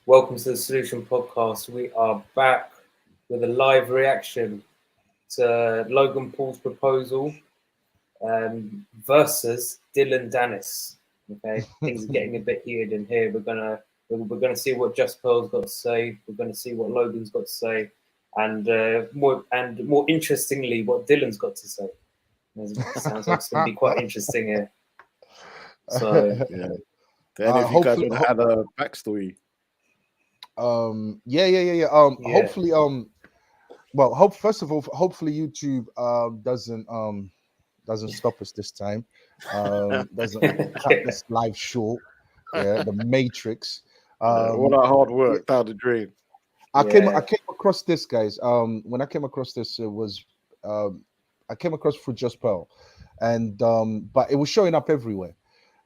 Welcome to the Solution Podcast. We are back with a live reaction to Logan Paul's proposal versus Dillon Danis. Okay, things are getting a bit heated in here. We're gonna see what Just Pearl's got to say. We're gonna see what Logan's got to say, and more interestingly, what Dillon's got to say. It sounds like it's gonna be quite interesting here. So Yeah. Do any of you guys want to add a backstory? Yeah. Hopefully, first of all, hopefully YouTube doesn't stop us this time. Doesn't cut this live short. Yeah, the Matrix. All that hard work down the drain. I came across this, guys. When I came across this, it was I came across through Just Pearl, and but it was showing up everywhere.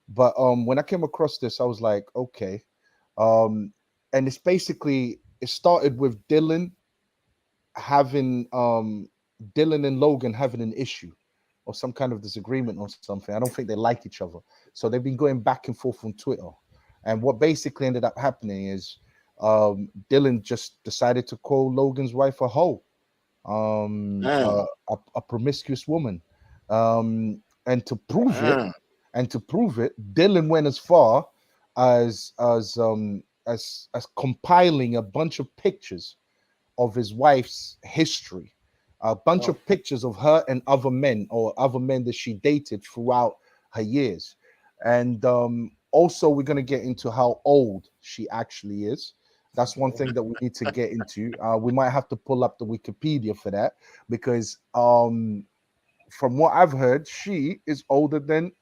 But when I came across this, I was like, okay. And it's basically, it started with Dillon and Logan having an issue or some kind of disagreement or something. I don't think they like each other. So they've been going back and forth on Twitter. And what basically ended up happening is Dillon just decided to call Logan's wife a hoe, a promiscuous woman. And to prove it, Dillon went as far as compiling a bunch of pictures of his wife's history, a bunch of pictures of her and other men that she dated throughout her years. And also we're going to get into how old she actually is. That's one thing that we need to get into. We might have to pull up the Wikipedia for that, because from what I've heard, she is older than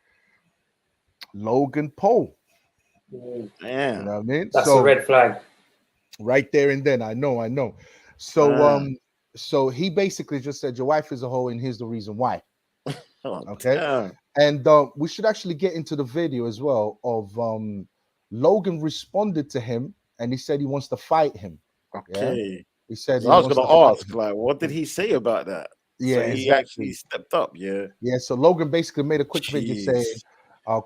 Logan Paul. Damn. You know what I mean? That's a red flag. Right there and then. I know. So so he basically just said, your wife is a hoe, and here's the reason why. Okay. Damn. And we should actually get into the video as well of Logan responded to him, and he said he wants to fight him. Okay. Yeah? He said I was going to ask, like, what did he say about that? Yeah, so he actually stepped up. Yeah. So Logan basically made a quick video saying,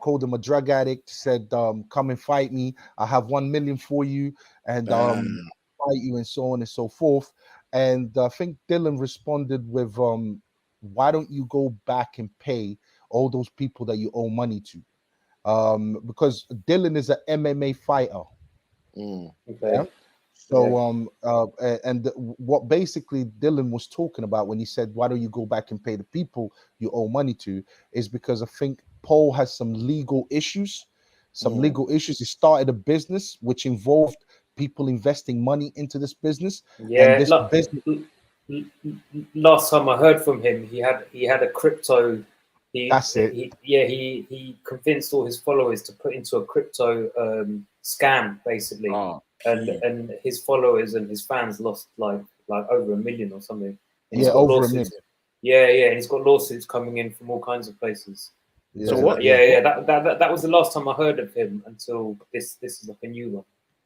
called him a drug addict, said, come and fight me. I have 1 million for you, and fight you, and so on and so forth. And I think Dillon responded with, why don't you go back and pay all those people that you owe money to? Because Dillon is an MMA fighter. Okay. Yeah? So and what basically Dillon was talking about when he said, why don't you go back and pay the people you owe money to, is because I think Paul has some legal issues. He started a business which involved people investing money into this business. Yeah, last time I heard from him, he had a crypto. He convinced all his followers to put into a crypto scam, basically. And his followers and his fans lost like over 1 million or something. And over 1 million. And he's got lawsuits coming in from all kinds of places. Yeah. So what? That was the last time I heard of him until this is like a new one.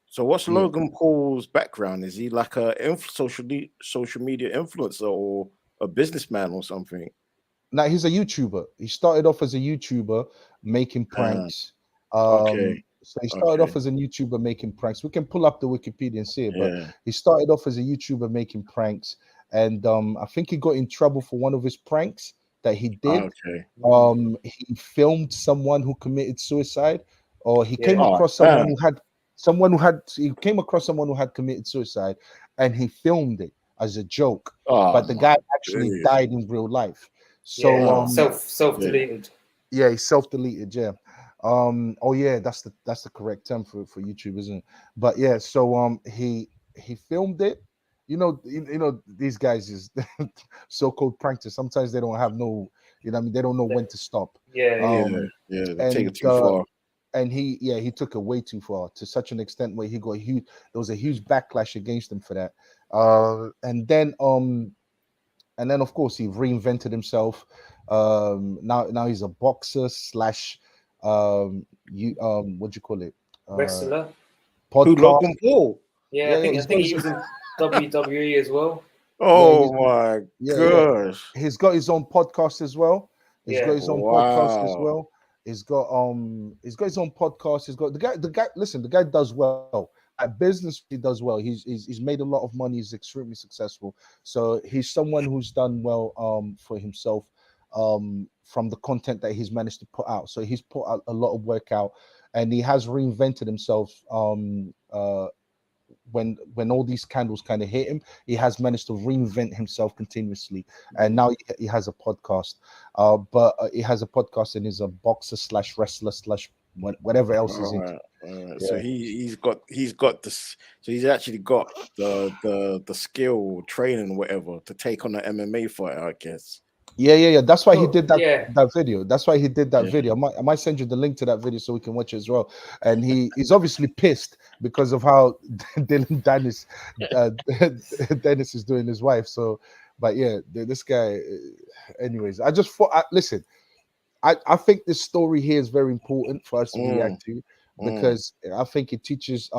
So what's Logan Paul's background? Is he like a social media influencer or a businessman or something? No, he's a YouTuber. He started off as a YouTuber making pranks. So he started off as a YouTuber making pranks. We can pull up the Wikipedia and see it, but he started off as a YouTuber making pranks. And I think he got in trouble for one of his pranks that he did. He filmed someone who committed suicide, or he came across someone who had committed suicide, and he filmed it as a joke. But the guy actually died in real life. So self-deleted. Yeah, he self-deleted, that's the correct term for YouTube, isn't it? But yeah, so he filmed it. You know these guys is so-called pranksters. Sometimes they don't have they don't know when to stop. They take it too far. And he took it way too far, to such an extent where there was a huge backlash against him for that. And then of course he reinvented himself. Now he's a boxer slash what do you call it? Wrestler. Who, Logan Paul? I think he was in WWE as well. Oh my gosh! He's got his own podcast as well. He's got his own podcast as well. He's got his own podcast. He's got the guy. Listen, the guy does well. at business, he does well. He's made a lot of money. He's extremely successful. So he's someone who's done well for himself from the content that he's managed to put out. So he's put out a lot of work out, and he has reinvented himself. When all these candles kind of hit him, he has managed to reinvent himself continuously, and now he has a podcast. But he has a podcast and is a boxer / wrestler / whatever else is into. Yeah. So he's got this. So he's actually got the skill, training, whatever, to take on an MMA fighter, I guess. Yeah. That's why he did that video. That's why he did that video. I might send you the link to that video so we can watch it as well. And he's obviously pissed because of how Dillon Danis Dennis is doing his wife. So, but yeah, this guy. Anyways, I just thought. Listen, I think this story here is very important for us to react to, because I think it teaches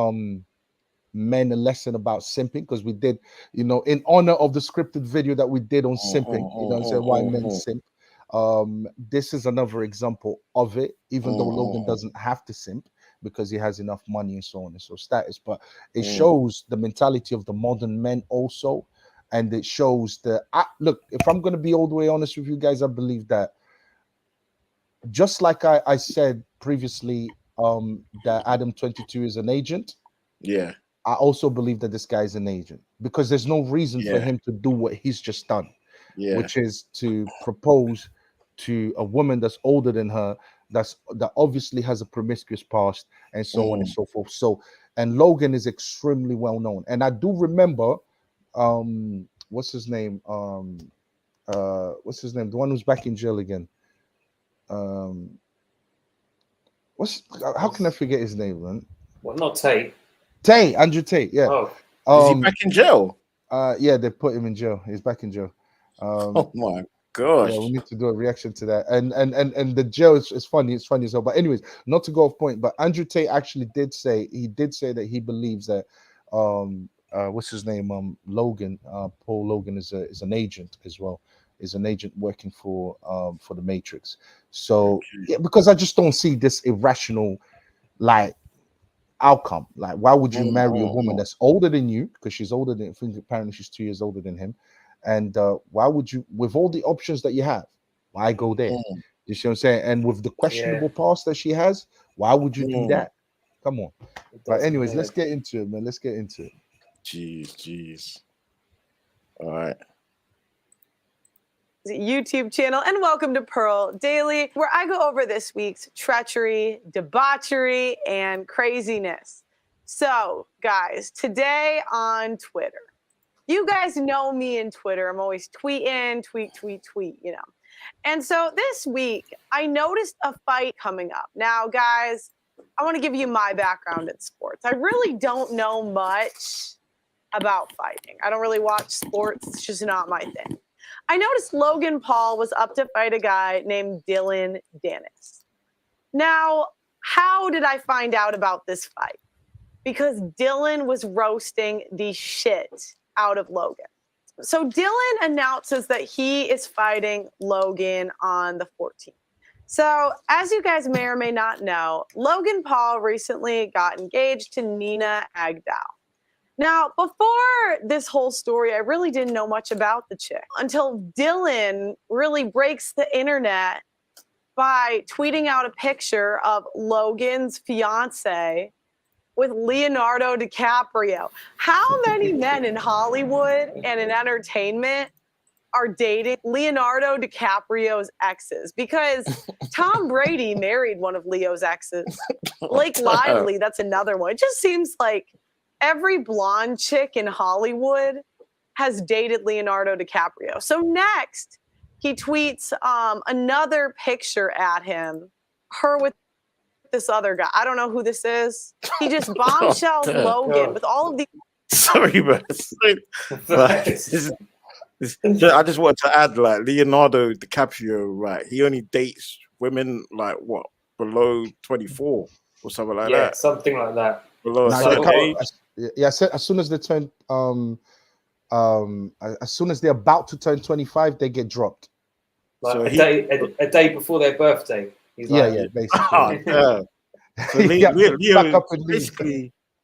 men a lesson about simping, because we did, in honor of the scripted video that we did on simping, why men simp. This is another example of it, even though Logan doesn't have to simp because he has enough money and so on and so status, but it shows the mentality of the modern men also, and it shows look, if I'm going to be all the way honest with you guys, I believe that, just like I said previously, that Adam 22 is an agent. Yeah. I also believe that this guy is an agent, because there's no reason for him to do what he's just done, which is to propose to a woman that's older than her, that obviously has a promiscuous past, and so on and so forth. So, and Logan is extremely well known. And I do remember, what's his name? The one who's back in jail again. How can I forget his name, man? Well, not Tate. Andrew Tate, yeah. Oh. Is he back in jail? Yeah, they put him in jail. He's back in jail. Oh my gosh. Yeah, we need to do a reaction to that. And the jail is funny. It's funny as well. But anyways, not to go off point, but Andrew Tate actually did say that he believes that what's his name? Logan, Paul Logan is an agent as well. Is an agent working for the Matrix. So yeah, because I just don't see this irrational outcome. Like, why would you marry a woman that's older than you? Because she's older than, I think apparently she's 2 years older than him. And why would you, with all the options that you have, why go there? You see what I'm saying? And with the questionable past that she has, why would you do that? Come on. But anyways, let's get into it, man. Let's get into it. Jeez. All right. YouTube channel, and welcome to Pearl Daily, where I go over this week's treachery, debauchery, and craziness. So, guys, today on Twitter, you guys know me in Twitter. I'm always tweeting, tweet, And so this week, I noticed a fight coming up. Now, guys, I want to give you my background in sports. I really don't know much about fighting. I don't really watch sports. It's just not my thing. I noticed Logan Paul was up to fight a guy named Dillon Danis. Now, how did I find out about this fight? Because Dillon was roasting the shit out of Logan. So Dillon announces that he is fighting Logan on the 14th. So as you guys may or may not know, Logan Paul recently got engaged to Nina Agdal. Now, before this whole story, I really didn't know much about the chick until Dillon really breaks the internet by tweeting out a picture of Logan's fiance with Leonardo DiCaprio. How many men in Hollywood and in entertainment are dating Leonardo DiCaprio's exes? Because Tom Brady married one of Leo's exes. Blake Lively, that's another one. It just seems like every blonde chick in Hollywood has dated Leonardo DiCaprio. So next, he tweets another picture at him, her with this other guy. I don't know who this is. He just bombshells Logan with all of these. Sorry, man. I just wanted to add, Leonardo DiCaprio, right? He only dates women below 24 or something like that. Yeah, something like that. Below a certain age. Yeah, as soon as they turn, as soon as they're about to turn 25, they get dropped. Like a day before their birthday. He's basically. So Leo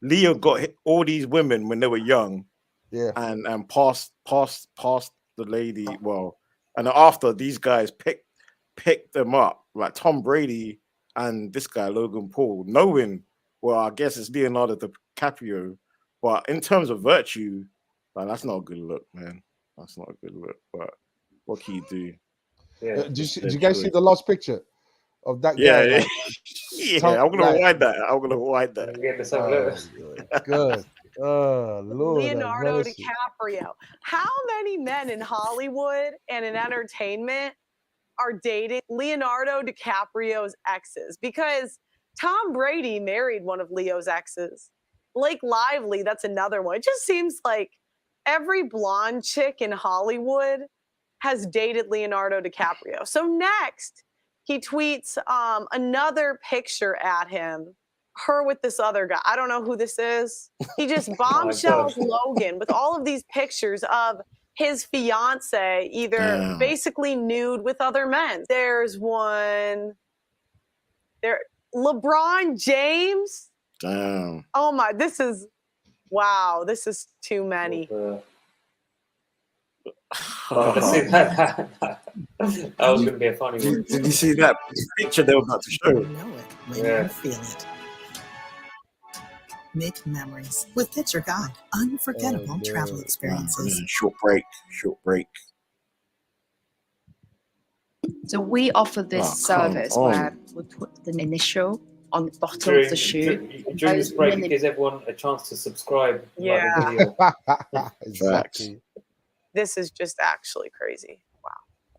Leo got all these women when they were young, Yeah. and passed the lady. Well, and after these guys picked them up, like Tom Brady and this guy Logan Paul, knowing, well, I guess it's Leonardo DiCaprio, but in terms of virtue, like, that's not a good look, man. That's not a good look. But what can you do? Yeah. Did you guys see the last picture of that guy? Yeah, Like, yeah. I'm gonna wind that. I'm gonna wind that. Get this over. Good. Oh, Lord have Leonardo mercy. DiCaprio. How many men in Hollywood and in entertainment are dating Leonardo DiCaprio's exes? Because Tom Brady married one of Leo's exes. Blake Lively, that's another one. It just seems like every blonde chick in Hollywood has dated Leonardo DiCaprio. So next, he tweets another picture at him, her with this other guy. I don't know who this is. He just bombshells Logan with all of these pictures of his fiance, either basically nude with other men. There's one there. LeBron James. Damn. Oh my, this is, wow, this is too many. That was going to be a funny one. Did you see that picture they were about to show? You know it when you feel it. Make memories with Picture Guide. Unforgettable travel experiences. Short break. So we offer this service where we put the initial on the bottom of the shoe. During this break, it gives everyone a chance to subscribe. Yeah. Exactly. This is just actually crazy.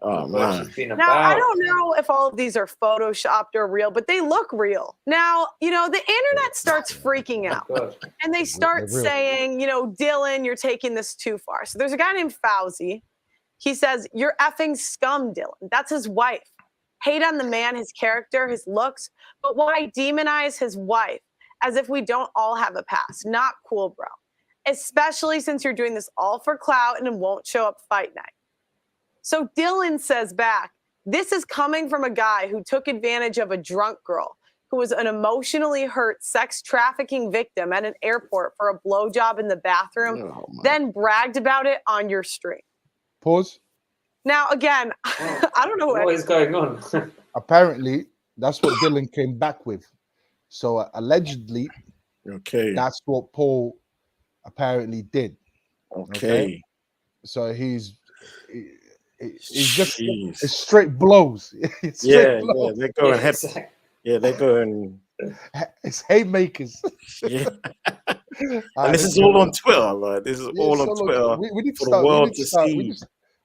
Oh, man. Now, I don't know if all of these are photoshopped or real, but they look real. Now, you know, the internet starts freaking out. And they start saying, you know, Dillon, you're taking this too far. So there's a guy named Fauzi. He says, you're effing scum, Dillon. That's his wife. Hate on the man, his character, his looks, but why demonize his wife as if we don't all have a past? Not cool, bro. Especially since you're doing this all for clout and won't show up fight night. So Dillon says back, this is coming from a guy who took advantage of a drunk girl who was an emotionally hurt sex trafficking victim at an airport for a blowjob in the bathroom, then bragged about it on your stream. Pause. Now, again, I don't know what is going on. Apparently, that's what Dillon came back with. So allegedly, that's what Paul apparently did. Okay. So he's just it's straight blows. It's straight blows. They're going head. Yeah, they're going. It's haymakers. Yeah. And this is all on Twitter, like this is all on Twitter. We need to for start, the world to see.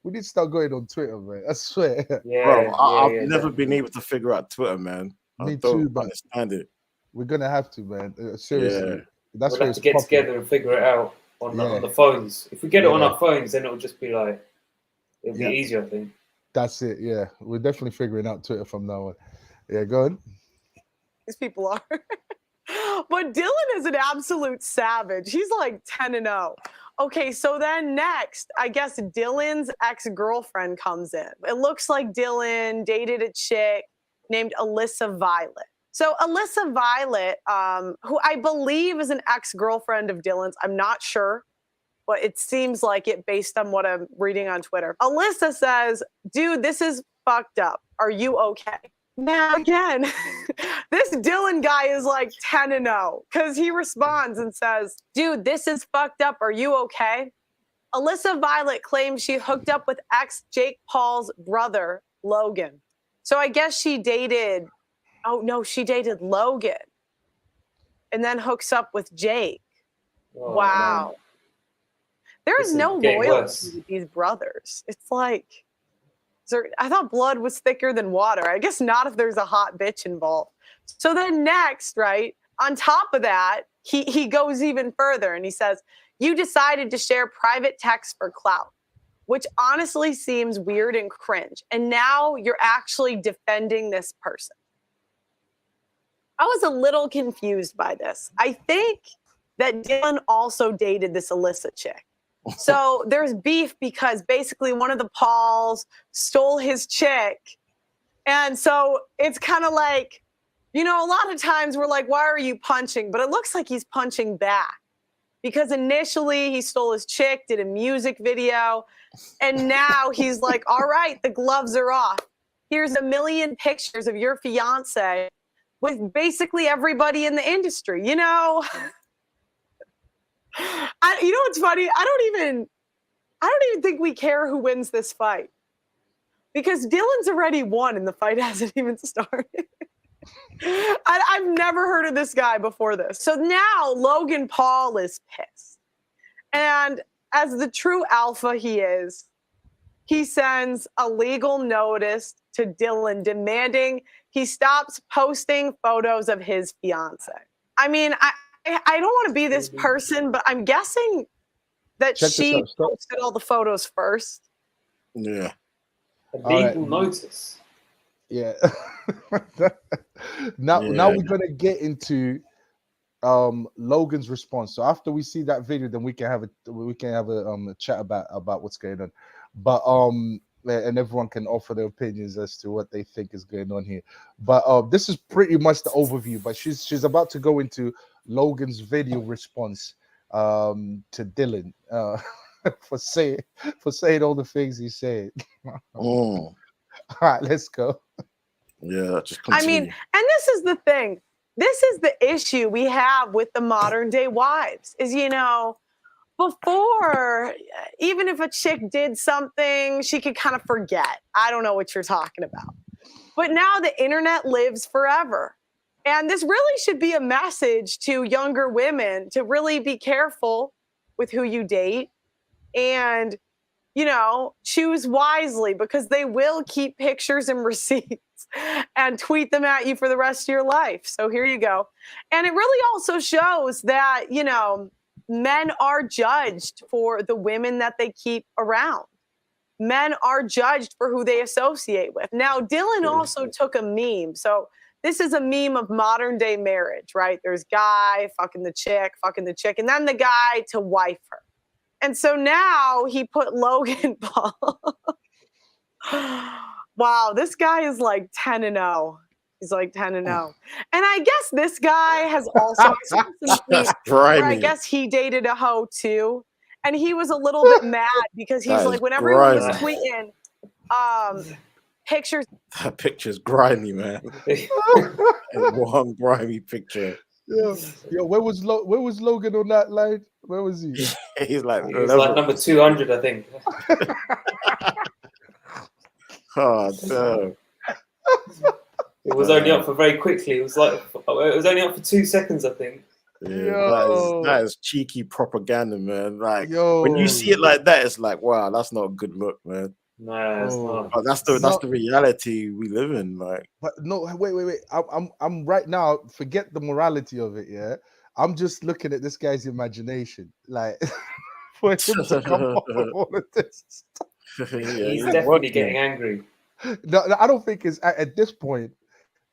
We need to start going on Twitter, man. I swear. Bro, I've never been able to figure out Twitter, man. Me I don't too, understand it. We're gonna have to, man. Seriously. That's we'll have to get together and figure it out on the phones. If we get it on our phones, then it'll just be like, it'll be easier, I think. That's it, yeah. We're definitely figuring out Twitter from now on. Yeah, go on. These people are. But Dillon is an absolute savage. He's like 10-0. Okay, so then next, I guess Dillon's ex-girlfriend comes in. It looks like Dillon dated a chick named Alyssa Violet. So Alyssa Violet, who I believe is an ex-girlfriend of Dillon's, I'm not sure, but it seems like it based on what I'm reading on Twitter. Alyssa says, dude, this is fucked up. Are you okay? Now, again, this Dillon guy is like 10-0 because he responds and says, dude, this is fucked up. Are you okay? Alyssa Violet claims she hooked up with ex-Jake Paul's brother, Logan. So I guess she dated, she dated Logan and then hooks up with Jake. Oh, wow. Man. There is no loyalty with these brothers. It's like... I thought blood was thicker than water. I guess not if there's a hot bitch involved. So then next, right, on top of that, he goes even further and he says, you decided to share private texts for clout, which honestly seems weird and cringe. And now you're actually defending this person. I was a little confused by this. I think that Dillon also dated this Alyssa chick. So there's beef because basically one of the Pauls stole his chick. And so it's kind of like, You know, a lot of times we're like, why are you punching? But it looks like he's punching back because initially he stole his chick, did a music video, and now he's like, all right, the gloves are off. Here's a million pictures of your fiance with basically everybody in the industry. You know, you know what's funny? I don't even think we care who wins this fight because Dillon's already won and the fight hasn't even started. I've never heard of this guy before this. So now Logan Paul is pissed. And as the true alpha he is, he sends a legal notice to Dillon demanding he stops posting photos of his fiance. I mean, I don't want to be this person, but I'm guessing that she posted all the photos first. Yeah. A legal notice. Yeah. Now we're gonna get into Logan's response. So after we see that video, then we can have a chat about what's going on. But and everyone can offer their opinions as to what they think is going on here. But this is pretty much the overview. But she's about to go into Logan's video response to Dillon for saying all the things he said. All right, let's go. Yeah, just continue. I mean, and this is the thing. This is the issue we have with the modern day wives is, you know, before, even if a chick did something, she could kind of forget. I don't know what you're talking about. But now the internet lives forever. And this really should be a message to younger women to really be careful with who you date and, you know, choose wisely because they will keep pictures and receipts and tweet them at you for the rest of your life. So here you go. And it really also shows that, you know, men are judged for the women that they keep around. Men are judged for who they associate with. Now, Dillon also took a meme. So this is a meme of modern day marriage, right? There's guy fucking the chick, and then the guy to wife her. And so now he put Logan Paul. Wow, this guy is like 10-0. He's like 10-0. And I guess this guy has also I guess he dated a hoe too. And he was a little bit mad because he's like, when everyone was tweeting pictures. That picture's grimy, man. One grimy picture. Yo, where was Logan on that line? Where was he? He's like number 200, I think. Oh, no. It was only up for very quickly. It was only up for 2 seconds, I think. Yeah, that is cheeky propaganda, man. Like when you see it like that, it's like, wow, that's not a good look, man. No, it's not. But that's the reality we live in. Like, but no, wait. I'm right now. Forget the morality of it. Yeah, I'm just looking at this guy's imagination. Like, for him to come up with all of this. He's definitely getting angry. No, I don't think it's at this point.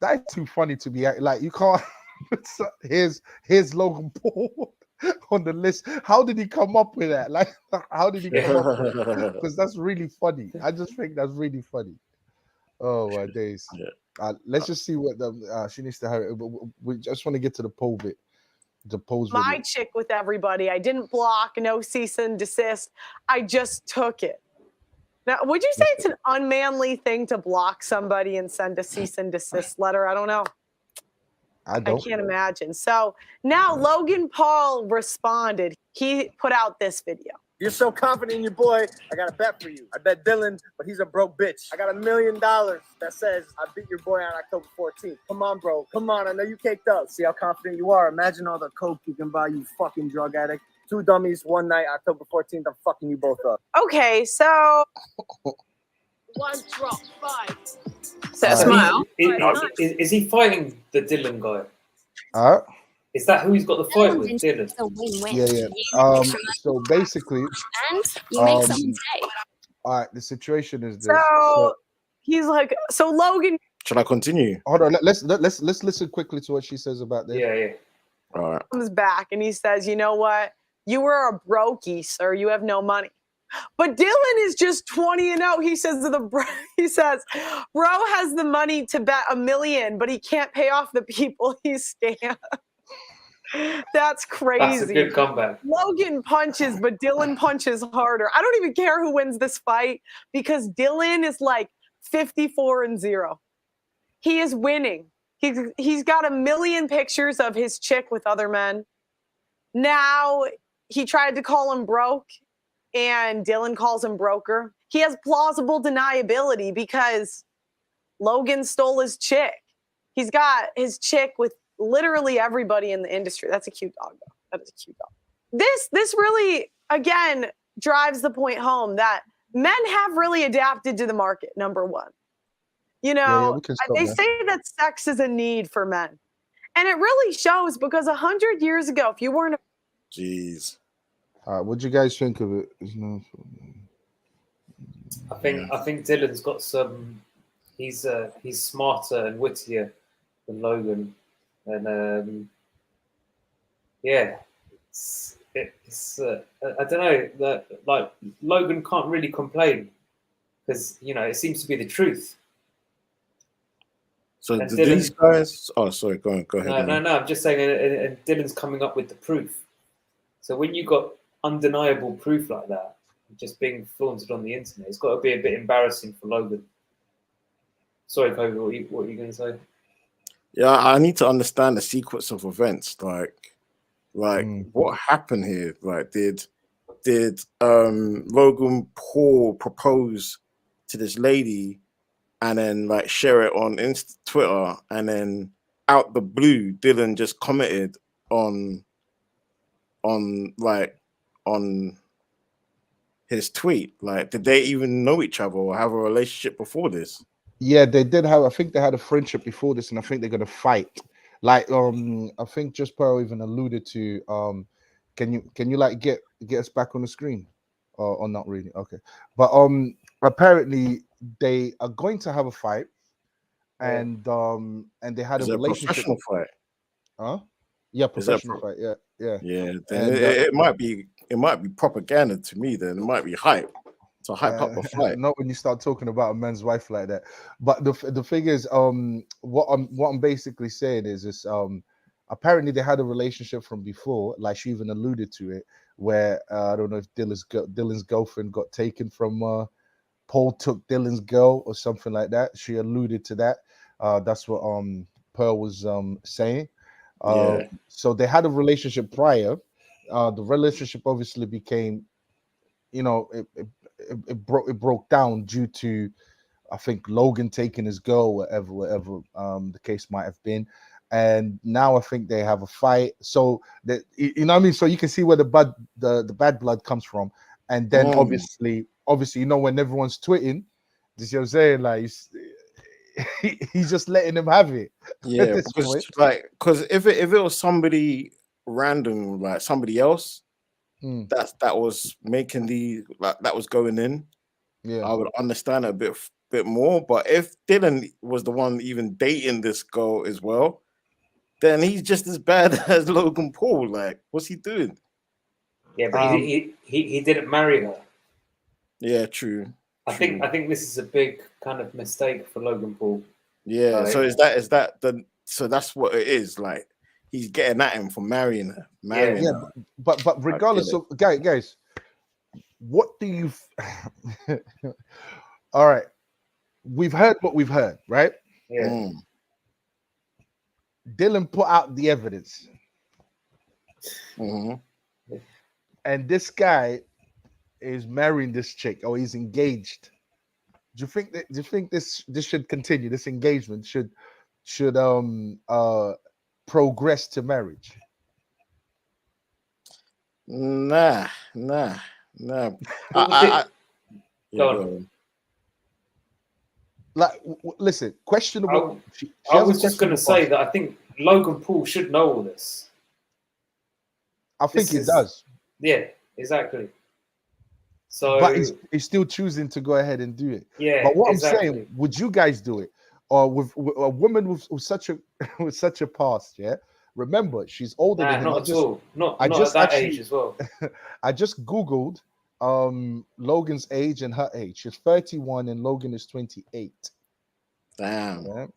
That's too funny to be like. You can't. Here's Logan Paul on the list. How did he come up with that? Like, how did he come up with that? Because that's really funny. I just think that's really funny. Oh my days. Yeah. Let's just see what she needs to hurry. We just want to get to the poll bit. The polls. My chick with everybody. I didn't block. No cease and desist. I just took it. Now, would you say it's an unmanly thing to block somebody and send a cease and desist letter? I don't know. I can't imagine. So now Logan Paul responded. He put out this video. You're so confident in your boy. I got a bet for you. I bet Dillon, but he's a broke bitch. I got $1 million that says I beat your boy on October 14th. Come on, bro. Come on. I know you caked up. See how confident you are. Imagine all the coke you can buy, you fucking drug addict. 2 dummies, one night, October 14th. I'm fucking you both up. Okay, so 1 drop 5. So smile. Is he fighting the Dillon guy? Is that who he's got the fight with, Dillon? Yeah. So basically, and you make someone say. All right, the situation is this. So he's like, so Logan. Should I continue? Hold on. Let's listen quickly to what she says about this. Yeah. All right. Comes back and he says, you know what? You were a brokey, sir. You have no money. But Dillon is just 20-0. He says bro has the money to bet $1 million, but he can't pay off the people he scammed. That's crazy. That's a good comeback. Logan punches, but Dillon punches harder. I don't even care who wins this fight because Dillon is like 54-0. He is winning. He's got 1 million pictures of his chick with other men. Now he tried to call him broke, and Dillon calls him broker. He has plausible deniability because Logan stole his chick. He's got his chick with literally everybody in the industry. That's a cute dog, though. That is a cute dog. This really, again, drives the point home that men have really adapted to the market, number one. You know, they say that sex is a need for men. And it really shows because 100 years ago, if you weren't a... Jeez. What do you guys think of it? I think Dillon's got some... He's smarter and wittier than Logan. And yeah, it's I don't know, like Logan can't really complain because, you know, it seems to be the truth. So and these guys... Oh, sorry, go ahead. No, I'm just saying, and Dillon's coming up with the proof. So when you got undeniable proof like that, just being flaunted on the internet, it's got to be a bit embarrassing for Logan. Sorry, Kobe, what are you going to say? Yeah, I need to understand the sequence of events. Like what happened here? Like, did Logan Paul propose to this lady and then like share it on Twitter, and then out the blue, Dillon just commented on his tweet? Like, did they even know each other or have a relationship before this? Yeah, they did have. I think they had a friendship before this, and I think they're gonna fight. Like, I think Just Pearl even alluded to. Can you like get us back on the screen, or not really? Okay, but apparently they are going to have a fight, and they had a relationship. Professional fight. Huh? Yeah, professional fight. Yeah. Yeah, then it might be propaganda to me. Then it might be hype. To hype up a fight. Not when you start talking about a man's wife like that. But the thing is, what I'm basically saying is this: apparently they had a relationship from before, like she even alluded to it, where I don't know if Dillon's girlfriend got taken from Paul took Dillon's girl or something like that. She alluded to that. That's what Pearl was saying. So they had a relationship prior. The relationship obviously became, you know, it broke down due to, I think, Logan taking his girl, whatever the case might have been, and now I think they have a fight. So that, you know what I mean. So you can see where the bad blood comes from, and then obviously, you know, when everyone's tweeting, you see what I'm saying? Like he's just letting them have it. Yeah, because if it was somebody random, like somebody else. That was making that was going in. Yeah, I would understand it a bit more. But if Dillon was the one even dating this girl as well, then he's just as bad as Logan Paul. Like, what's he doing? Yeah, but he didn't marry her. Yeah, true. I think this is a big kind of mistake for Logan Paul. Yeah. So so that's what it is. Like, he's getting at him for marrying her. Yeah, but regardless of guys, what do you? All right, we've heard what we've heard, right? Yeah. Dillon put out the evidence, and this guy is marrying this chick, or he's engaged. Do you think this should continue? This engagement should progress to marriage? Nah. Like, listen, questionable. I was just going to say that I think Logan Paul should know all this. I think he does. Yeah, exactly. So, but he's still choosing to go ahead and do it. Yeah, but what I'm saying, would you guys do it? Or with a woman with such a past? Yeah. Remember, she's older than him. Not at all. Not at that age as well. I just Googled Logan's age and her age. She's 31 and Logan is 28. Damn. Yeah.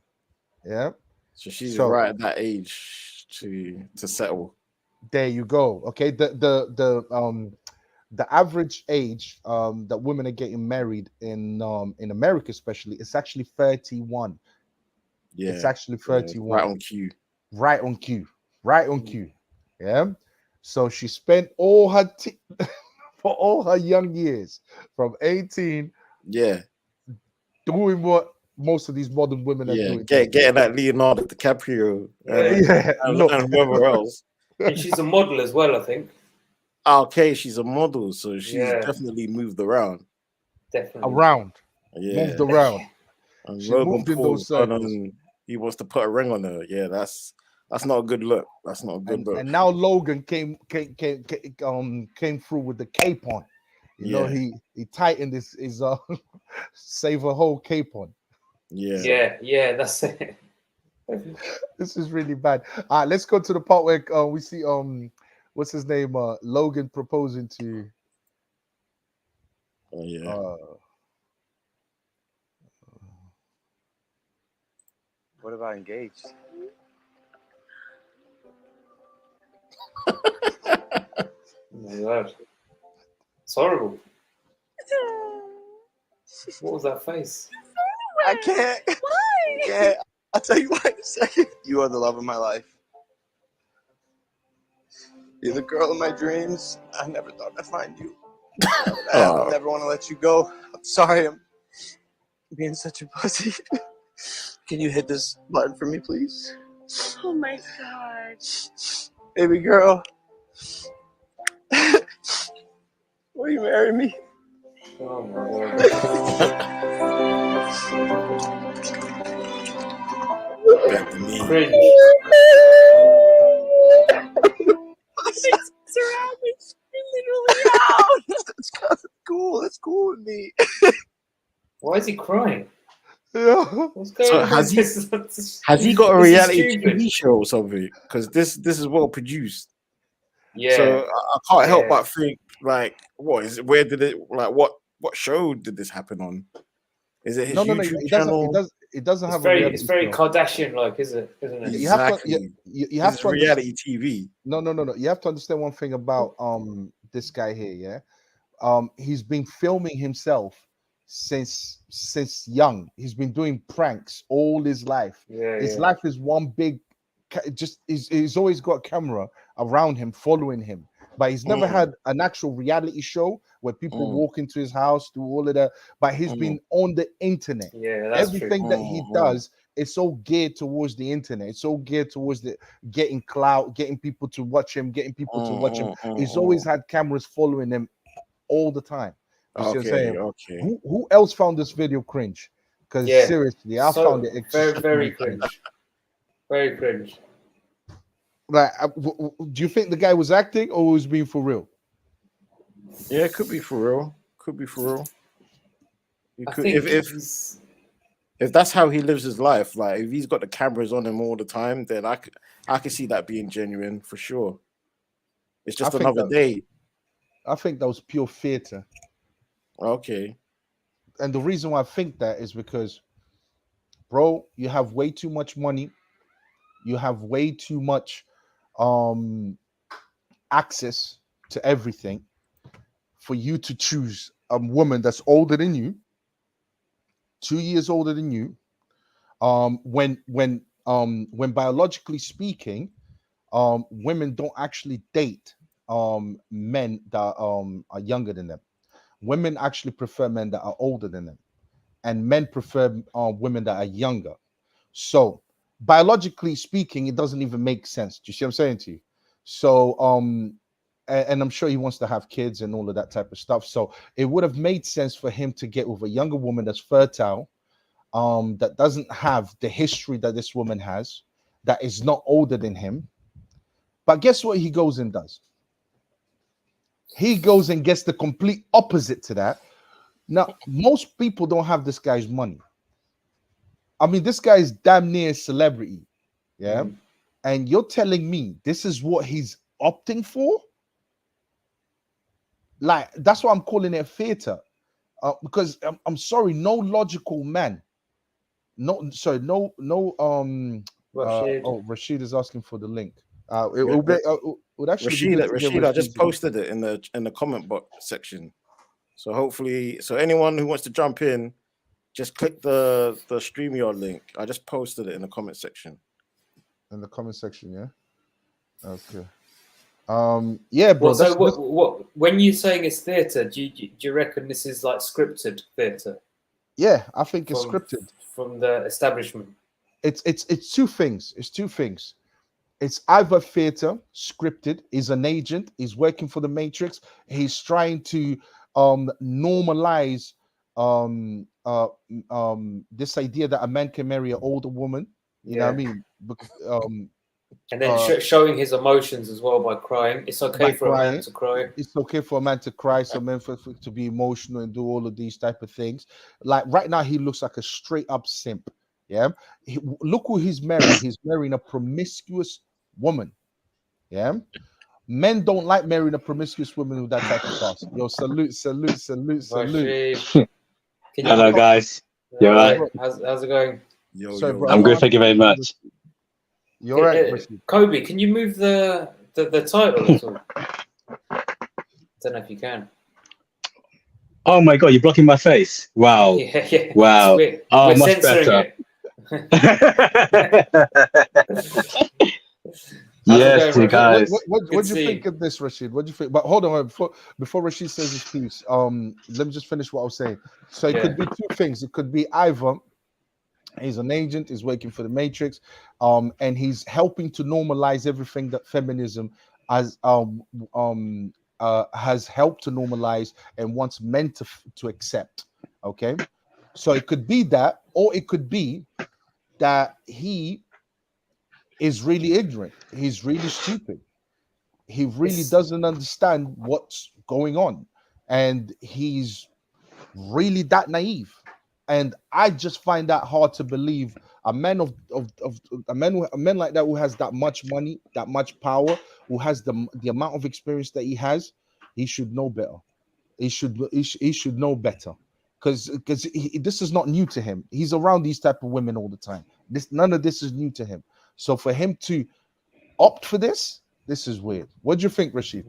Yeah. So she's So- right at that age to settle. There you go. Okay. The average age that women are getting married in America, especially, it's actually 31. Yeah. It's actually Yeah, 31. right on cue. Right on cue. Right on cue. Yeah. So she spent all her for all her young years, from 18, Yeah. doing what most of these modern women are Yeah. doing. Getting that Leonardo DiCaprio Yeah, look. and whoever else. And she's a model as well, I think. Okay, she's a model, so she's Yeah. definitely moved around. Definitely. Around. Yeah. Moved around. And She Logan moved in Paul's those circles. he wants to put a ring on her. Yeah, that's not a good look. That's not a good look. And now Logan came through with the cape on. You know, he tightened his save a whole cape on. Yeah, that's it. This is really bad. All right, let's go to the part where we see what's his name? Logan proposing to Oh yeah. What about engaged? Oh my God. It's horrible. What was that face? I can't. Why? Yeah, I'll tell you why in a second. You are the love of my life. You're the girl of my dreams. I never thought I'd find you. I never want to let you go. I'm sorry I'm being such a pussy. Can you hit this button for me, please? Oh my God. Baby girl. Will you marry me? Oh my God. Cringe. Surround me. Literally out. That's cool. That's cool with me. Why is he crying? Yeah. What's going So on? has he got a This is reality stupid. TV show or something? Because this is well produced. Yeah. So I can't help but think, like, what is it? Where did it? Like, what show did this happen on? Is it his YouTube channel? It doesn't It's have very, a reality it's very show. Kardashian-like, isn't it? You have to, Exactly. you have It's to reality TV. No. You have to understand one thing about this guy here. Yeah, he's been filming himself since young. He's been doing pranks all his life. His life is one big. He's always got a camera around him, following him. But he's never had an actual reality show where people walk into his house, do all of that. But he's been on the internet. Yeah, that's Everything true. that he does is so geared towards the internet. It's so geared towards the getting clout, getting people to watch him, getting people to watch him. He's always had cameras following him all the time. You see what I'm saying? Okay. Who else found this video cringe? Because seriously, I found it very cringe. Very cringe. Like, do you think the guy was acting or was being for real? Yeah, it could be for real. Could be for real. I think if that's how he lives his life, like if he's got the cameras on him all the time, then I could see that being genuine for sure. It's just another day. I think that was pure theater. Okay. And the reason why I think that is because, bro, you have way too much money. You have way too much access to everything for you to choose a woman that's older than you, 2 years older than you. When biologically speaking, women don't actually date men that are younger than them. Women actually prefer men that are older than them, and men prefer women that are younger. So biologically speaking, it doesn't even make sense. Do you see what I'm saying to you? So and I'm sure he wants to have kids and all of that type of stuff. So it would have made sense for him to get with a younger woman that's fertile, that doesn't have the history that this woman has, that is not older than him. But guess what he goes and does? He goes and gets the complete opposite to that. Now, most people don't have this guy's money. I mean, this guy is damn near a celebrity. Yeah. And you're telling me this is what he's opting for? Like that's why I'm calling it theater, because I'm sorry, no logical man, Rashid. Rashid is asking for the link. It would actually be good to get Rashid, I just Rashid's posted it in the comment box section. So hopefully, anyone who wants to jump in, just click the StreamYard link. I just posted it in the comment section. In the comment section, yeah. Okay. Yeah, bro. So what? When you're saying it's theatre, do you reckon this is like scripted theatre? Yeah, I think it's scripted from the establishment. It's two things. It's two things. It's either theatre, scripted. He's an agent. He's working for the Matrix. He's trying to normalize this idea that a man can marry an older woman. You know what I mean? And then showing his emotions as well by crying. It's okay for a man to cry. It's okay for a man to cry, some men to be emotional and do all of these type of things. Like right now, he looks like a straight up simp. Yeah. Look who he's marrying. He's marrying a promiscuous woman. Yeah. Men don't like marrying a promiscuous woman with that type of past. Yo, salute. Hello, guys. You're right. How's it going? Sorry, bro, I'm good. Thank you very much. You're right, Kobe. Can you move the title at all? I don't know if you can. Oh my god, you're blocking my face. Wow. Yeah. Wow. We're much better. Yes, you guys. What do you think of this, Rashid? What do you think? But hold on, before Rashid says his piece, let me just finish what I was saying. So it could be two things. It could be either he's an agent, he's working for the Matrix, and he's helping to normalize everything that feminism has helped to normalize and wants men to accept. Okay, so it could be that, or it could be that he is really ignorant. He's really stupid. He really doesn't understand what's going on, and he's really that naive. And I just find that hard to believe. A man like that, who has that much money, that much power, who has the amount of experience that he has, he should know better. He should know better, because this is not new to him. He's around these type of women all the time. None of this is new to him. So for him to opt for this is weird. What do you think, Rashid?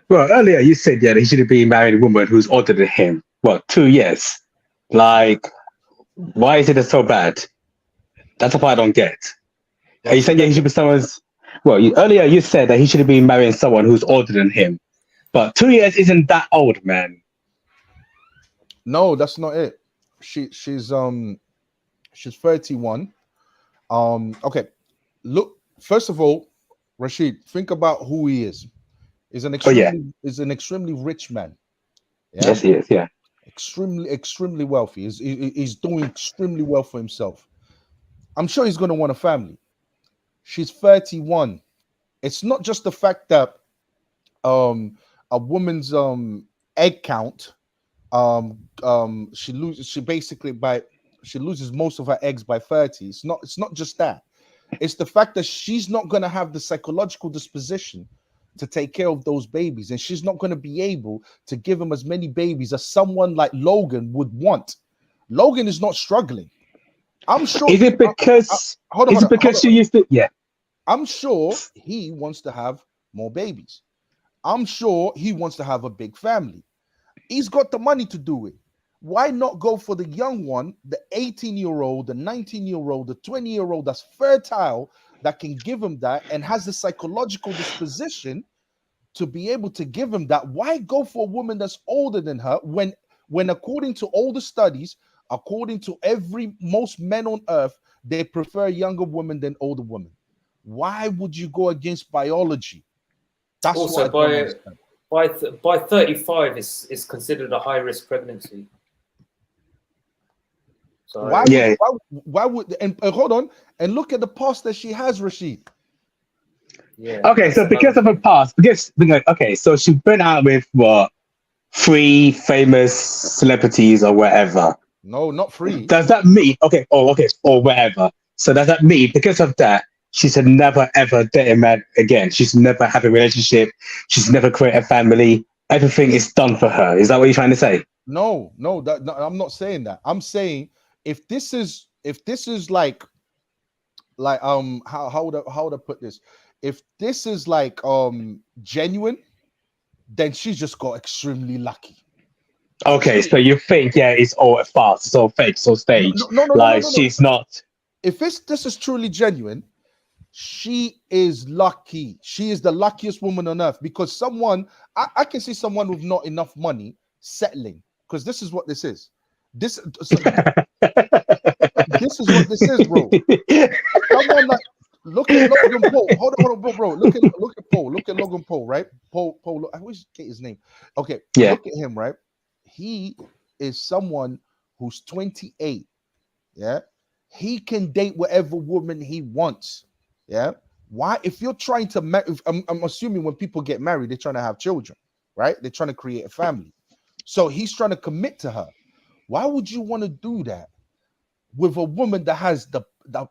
Well, earlier you said that he should be marrying a woman who's older than him. What, 2 years? Like, why is it so bad? That's the part I don't get. Are you saying he should be someone's? Well, earlier you said that he should be marrying someone who's older than him, but 2 years isn't that old, man. No, that's not it. She's 31. Okay, look. First of all, Rashid, think about who he is. He's an extremely rich man. Yeah? Yes, he is. Yeah. Extremely wealthy. He's doing extremely well for himself. I'm sure he's going to want a family. She's 31. It's not just the fact that a woman's egg count, she loses most of her eggs by 30. It's not just that. It's the fact that she's not going to have the psychological disposition to take care of those babies, and she's not going to be able to give him as many babies as someone like Logan would want. Logan is not struggling. I'm sure. Is it because? She used to? Yeah. I'm sure he wants to have more babies. I'm sure he wants to have a big family. He's got the money to do it. Why not go for the young one, the 18-year-old, the 19-year-old, the 20-year-old that's fertile, that can give him that and has the psychological disposition to be able to give him that? Why go for a woman that's older than her when according to all the studies, according to most men on earth, they prefer younger women than older women? Why would you go against biology? That's also by 35 is considered a high risk pregnancy. So why would and hold on and look at the past that she has, Rashid. Yeah. Okay, so because of her past, so she went out with what, 3 famous celebrities or whatever. No, not 3. Does that mean or whatever? So does that mean because of that she should never ever date a man again. She's never have a relationship. She's never create a family. Everything is done for her. Is that what you're trying to say? No, I'm not saying that. I'm saying if this is like how would I put this? If this is like genuine, then she's just got extremely lucky. Okay, so you think it's all a farce, it's all fake, it's all staged. No. She's not. If this is truly genuine, she is lucky. She is the luckiest woman on earth because I can see someone with not enough money settling, because this is what this is. This is what this is, bro. Someone like look at Logan Paul. Hold on, bro. Look at Paul. Look at Logan Paul, right? Paul. I always get his name. Okay, yeah. Look at him, right? He is someone who's 28. Yeah, he can date whatever woman he wants. Yeah. Why? If you're trying to marry, I'm assuming when people get married, they're trying to have children, right? They're trying to create a family. So he's trying to commit to her. Why would you want to do that with a woman that has the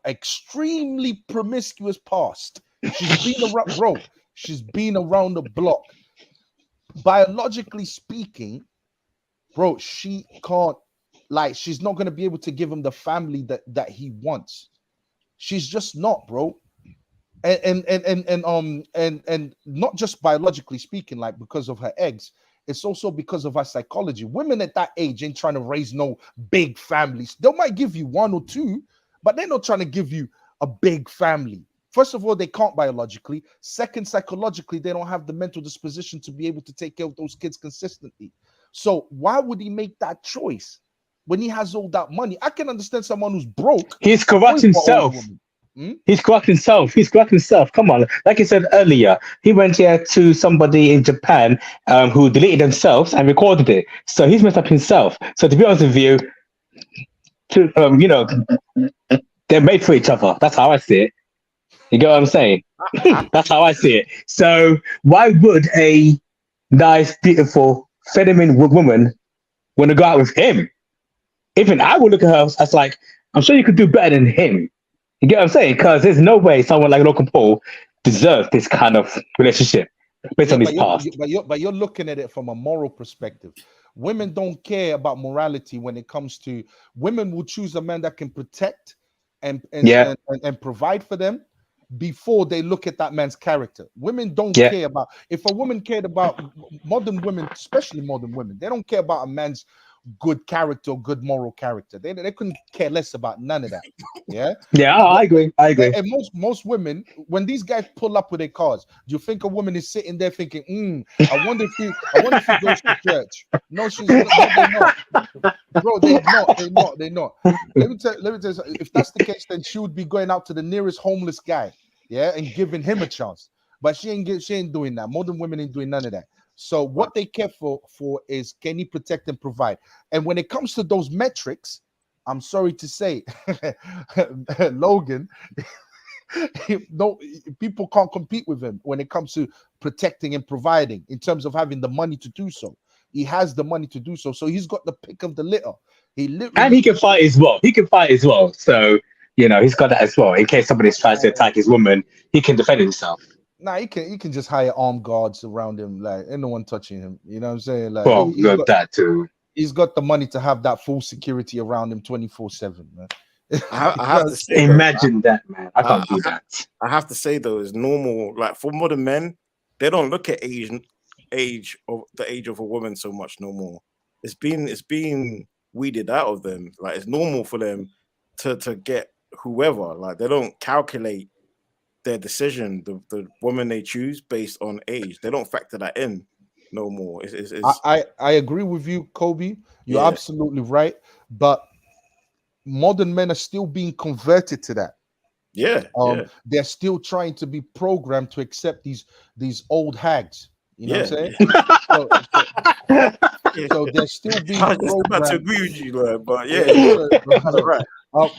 extremely promiscuous past? She's been around, bro. She's been around the block. Biologically speaking, bro, she can't, like, she's not going to be able to give him the family that he wants. She's just not, bro. And not just biologically speaking, like because of her eggs, it's also because of her psychology. Women at that age ain't trying to raise no big families. They might give you one or two, but they're not trying to give you a big family. First of all, they can't biologically. Second, psychologically, they don't have the mental disposition to be able to take care of those kids consistently. So why would he make that choice when he has all that money? I can understand someone who's broke. He's corrupt himself. He's corrupt himself. Come on. Like I said earlier, he went here to somebody in Japan who deleted themselves and recorded it. So he's messed up himself. So to be honest with you, they're made for each other. That's how I see it. You get what I'm saying? That's how I see it. So why would a nice, beautiful, feminine woman want to go out with him? Even I would look at her as like, I'm sure you could do better than him. You get what I'm saying? Because there's no way someone like Logan Paul deserves this kind of relationship based on his past. But you're looking at it from a moral perspective. Women don't care about morality when it comes to, women will choose a man that can protect and provide for them before they look at that man's character. Women don't care about, if a woman cared about, modern women, especially modern women, they don't care about a man's good character or good moral character. They couldn't care less about none of that. I agree. And most women, when these guys pull up with their cars, do you think a woman is sitting there thinking, I wonder if he goes to church? No, she's not. They're not. Bro, they're not. Let me tell you something. If that's the case, then she would be going out to the nearest homeless guy, and giving him a chance. But she ain't doing that. Modern women ain't doing none of that. So what they care for is, can he protect and provide? And when it comes to those metrics, I'm sorry to say, Logan, people can't compete with him when it comes to protecting and providing in terms of having the money to do so. He has the money to do so. So he's got the pick of the litter. And he can fight as well. So, he's got that as well. In case somebody tries to attack his woman, he can defend himself. Nah, he can just hire armed guards around him, like, ain't no one touching him. You know what I'm saying? Like, that too. He's got the money to have that full security around him 24/7, man. I have to say, imagine that, man. I can't do that. I have to say though, it's normal. Like for modern men, they don't look at the age of a woman so much no more. It's been weeded out of them. Like it's normal for them to get whoever. Like they don't calculate their decision, the woman they choose based on age. They don't factor that in no more. I agree with you, Kobe. You're absolutely right. But modern men are still being converted to that. They're still trying to be programmed to accept these old hags. You know what I'm saying? So they're still being programmed. I'm about to agree with you, but right.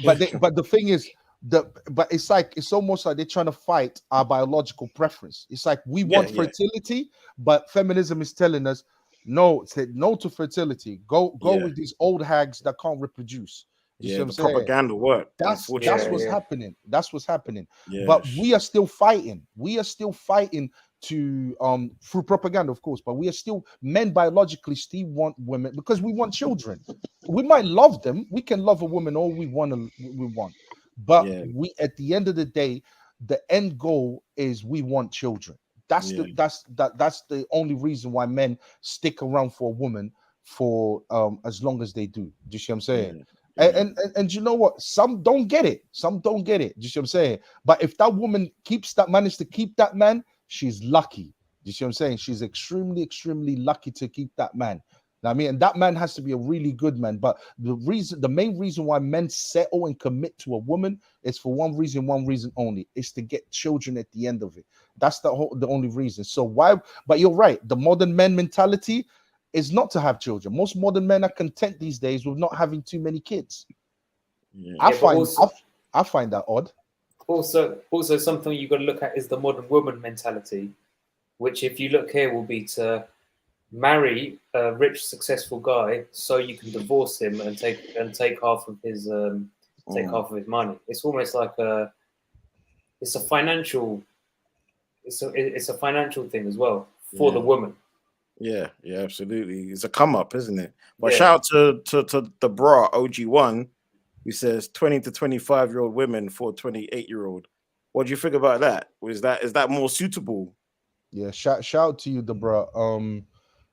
But the thing is, it's almost like they're trying to fight our biological preference. It's like we want fertility, but feminism is telling us no to fertility. Go with these old hags that can't reproduce. You see Yeah, what I'm the saying? propaganda worked. That's Unfortunately, what's happening. That's what's happening. yeah. But we are still fighting. We are still fighting to through propaganda, of course. But we are still, men biologically still want women because we want children. We might love them. We can love a woman all we want. But Yeah. we, at the end of the day, the end goal is we want children. That's Yeah. that's the only reason why men stick around for a woman for as long as they do. Do you see what I'm saying? Yeah. And you know what? Some don't get it. Some don't get it. Do you see what I'm saying? But if that woman managed to keep that man, she's lucky. Do you see what I'm saying? She's extremely, extremely lucky to keep that man. I mean, and that man has to be a really good man. But the main reason why men settle and commit to a woman is for one reason only: is to get children at the end of it. That's the only reason. So why? But you're right. The modern men mentality is not to have children. Most modern men are content these days with not having too many kids. Yeah. I find that odd. Also, something you've got to look at is the modern woman mentality, which, if you look here, will be to marry a rich, successful guy so you can divorce him and take half of his half of his money. It's almost like it's a financial thing as well for the woman. Yeah, absolutely. It's a come up, isn't it? But shout out to the bra OG1, who says 20 to 25-year-old women for 28-year-old. What do you think about that? Is that more suitable? Yeah, shout out to you, the bra.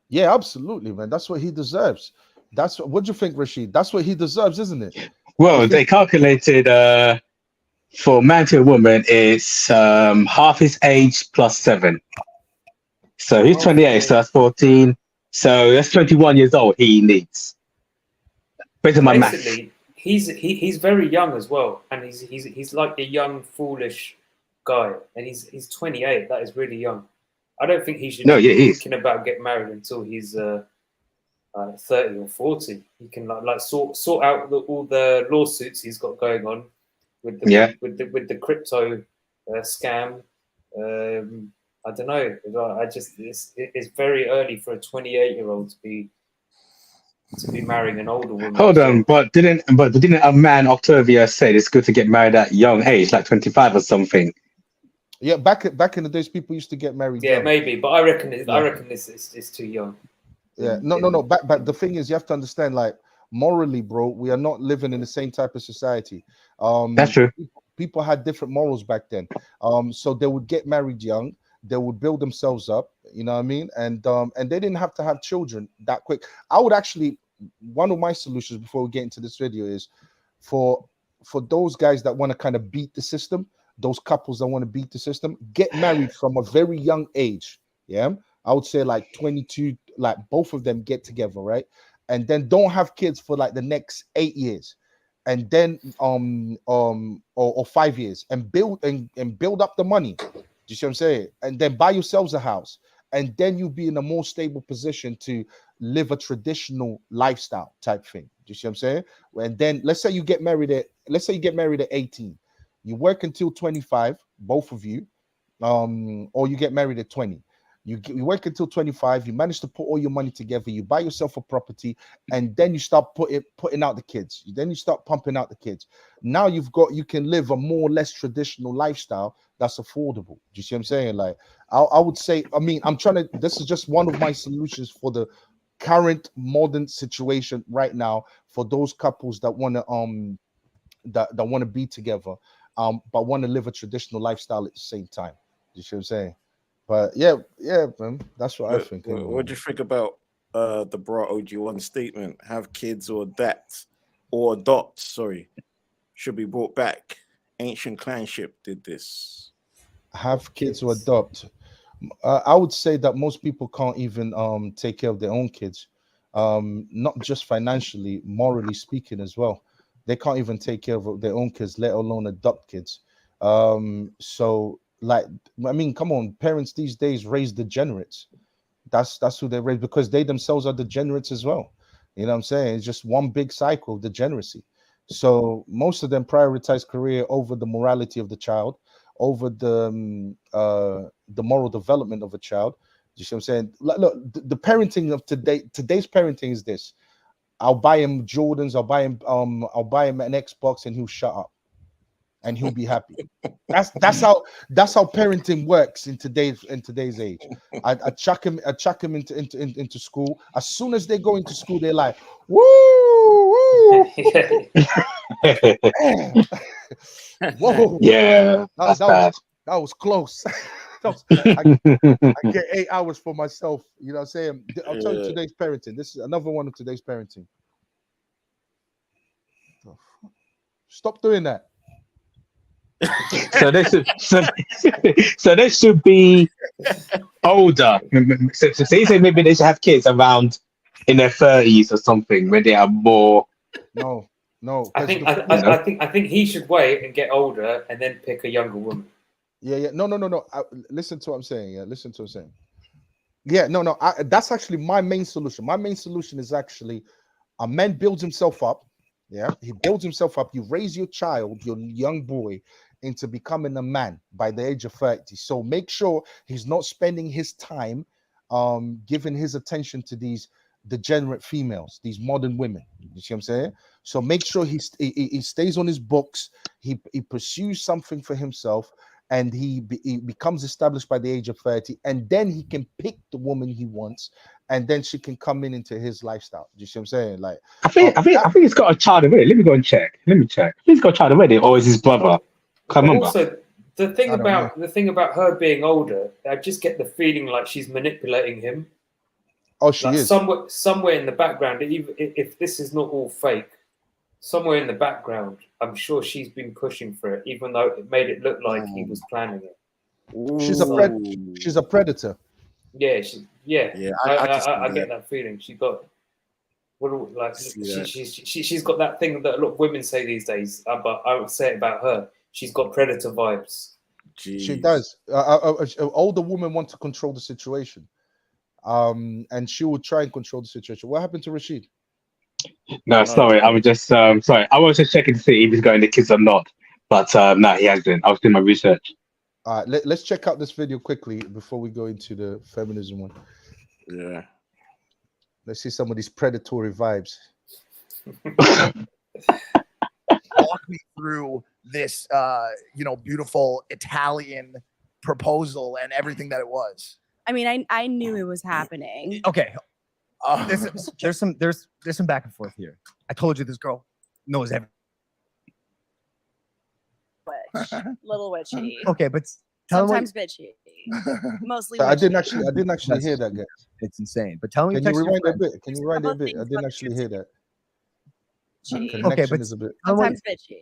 Yeah, absolutely, man. That's what he deserves. What do you think, Rashid? That's what he deserves, isn't it? Well, they calculated for man to a woman, it's half his age plus 7. So he's 28, so that's 14. So that's 21 years old he needs. Based on my math. Basically, he's very young as well, and he's like a young, foolish guy, and he's 28. That is really young. I don't think he should be thinking about getting married until he's 30 or 40. He can like sort out all the lawsuits he's got going on with the crypto scam. I don't know. It's very early for a 28-year-old to be marrying an older woman. Hold on, but didn't a man Octavia say it's good to get married at young age, like 25 or something? Yeah, back in the days, people used to get married. Yeah, maybe, but I reckon it's too young. Yeah, no. But the thing is, you have to understand, like, morally, bro, we are not living in the same type of society. That's true. People had different morals back then. So they would get married young. They would build themselves up. You know what I mean? And they didn't have to have children that quick. I would actually, one of my solutions before we get into this video is for those guys that want to kind of beat the system, those couples that want to beat the system, get married from a very young age. Yeah, I would say like 22, like both of them get together, right? And then don't have kids for like the next 8 years, and then or 5 years, and build up the money. Do you see what I'm saying? And then buy yourselves a house, and then you'll be in a more stable position to live a traditional lifestyle type thing. Do you see what I'm saying? And then let's say you get married at 18. You work until 25, both of you, or you get married at 20. You work until 25. You manage to put all your money together. You buy yourself a property, and then you start putting out the kids. Then you start pumping out the kids. Now you can live a more or less traditional lifestyle that's affordable. Do you see what I'm saying? Like, I would say, I mean, this is just one of my solutions for the current modern situation right now for those couples that want to that want to be together, but want to live a traditional lifestyle at the same time. Do you see what I'm saying? But yeah, man, that's what I think. What do you think about the bra OG1 statement? Have kids or adopt, should be brought back. Ancient clanship did this. Have kids or adopt. I would say that most people can't even take care of their own kids, not just financially, morally speaking as well. They can't even take care of their own kids, let alone adopt kids. So, like, I mean, come on, parents these days raise degenerates. That's who they raise, because they themselves are degenerates as well. You know what I'm saying? It's just one big cycle of degeneracy. So most of them prioritize career over the morality of the child, over the moral development of a child. You see what I'm saying? Look, the parenting of today's parenting is this: I'll buy him Jordans, I'll buy him an Xbox, and he'll shut up, and he'll be happy. That's how parenting works in today's age. I chuck him into school. As soon as they go into school, they're like, woo, woo. Whoa, Yeah, that was close. I get 8 hours for myself. You know what I'm saying? I'll tell you today's parenting. This is another one of today's parenting. Stop doing that. So they should be older. So say maybe they should have kids around in their 30s or something, when they are more. No. I think he should wait and get older and then pick a younger woman. Yeah. No. Listen to what I'm saying. Yeah, listen to what I'm saying. Yeah, no. That's actually my main solution. My main solution is actually a man builds himself up. Yeah, he builds himself up. You raise your child, your young boy, into becoming a man by the age of 30. So make sure he's not spending his time giving his attention to these degenerate females, these modern women. You see what I'm saying? So make sure he stays on his books, he pursues something for himself, and he becomes established by the age of 30, and then he can pick the woman he wants, and then she can come into his lifestyle. Do you see what I'm saying? Like, I think he's got a child already. Let me go and check. He's got a child already, or is his brother? Can't remember. Also, the thing about her being older, I just get the feeling like she's manipulating him. Oh, she is somewhere in the background. Even if this is not all fake, somewhere in the background, I'm sure she's been pushing for it, even though it made it look like he was planning it. She's a predator. Yeah, I get that feeling. She's got she's got that thing that a lot of women say these days, but I would say it about her. She's got predator vibes. Jeez. She does. An older woman wants to control the situation, and she will try and control the situation. What happened to Rashid? No, sorry. I was just sorry. I was just checking to see if he's got any kids or not, but no, he hasn't. I was doing my research. All right, let's check out this video quickly before we go into the feminism one. Yeah. Let's see some of these predatory vibes. Walk me through this, beautiful Italian proposal and everything that it was. I mean, I knew it was happening. Okay. There's some back and forth here. I told you this girl knows everything. Little witchy. Okay, but sometimes bitchy. Mostly witchy. I didn't actually hear that, guys. It's insane. But tell me, can you rewind a bit? Can you rewind a bit? I didn't actually hear that. Okay, but is a bit. Sometimes bitchy.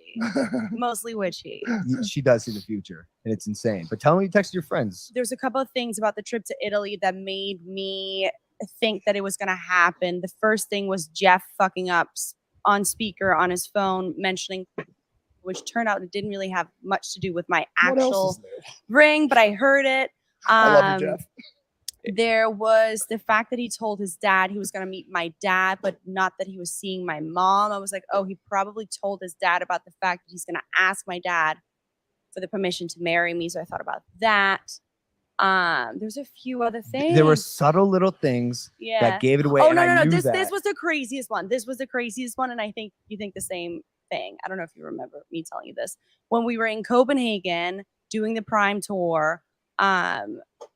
Mostly witchy. She does see the future, and it's insane. But tell me, you text your friends. There's a couple of things about the trip to Italy that made me think that it was going to happen. The first thing was Jeff fucking up on speaker on his phone, mentioning, which turned out it didn't really have much to do with my actual ring, but I heard it. I love you, Jeff. There was the fact that he told his dad he was going to meet my dad, but not that he was seeing my mom. I was like, oh, he probably told his dad about the fact that he's going to ask my dad for the permission to marry me. So I thought about that. There's a few other things. There were subtle little things that gave it away. Oh, no. This was the craziest one. This was the craziest one. And I think you think the same thing. I don't know if you remember me telling you this. When we were in Copenhagen doing the Prime tour,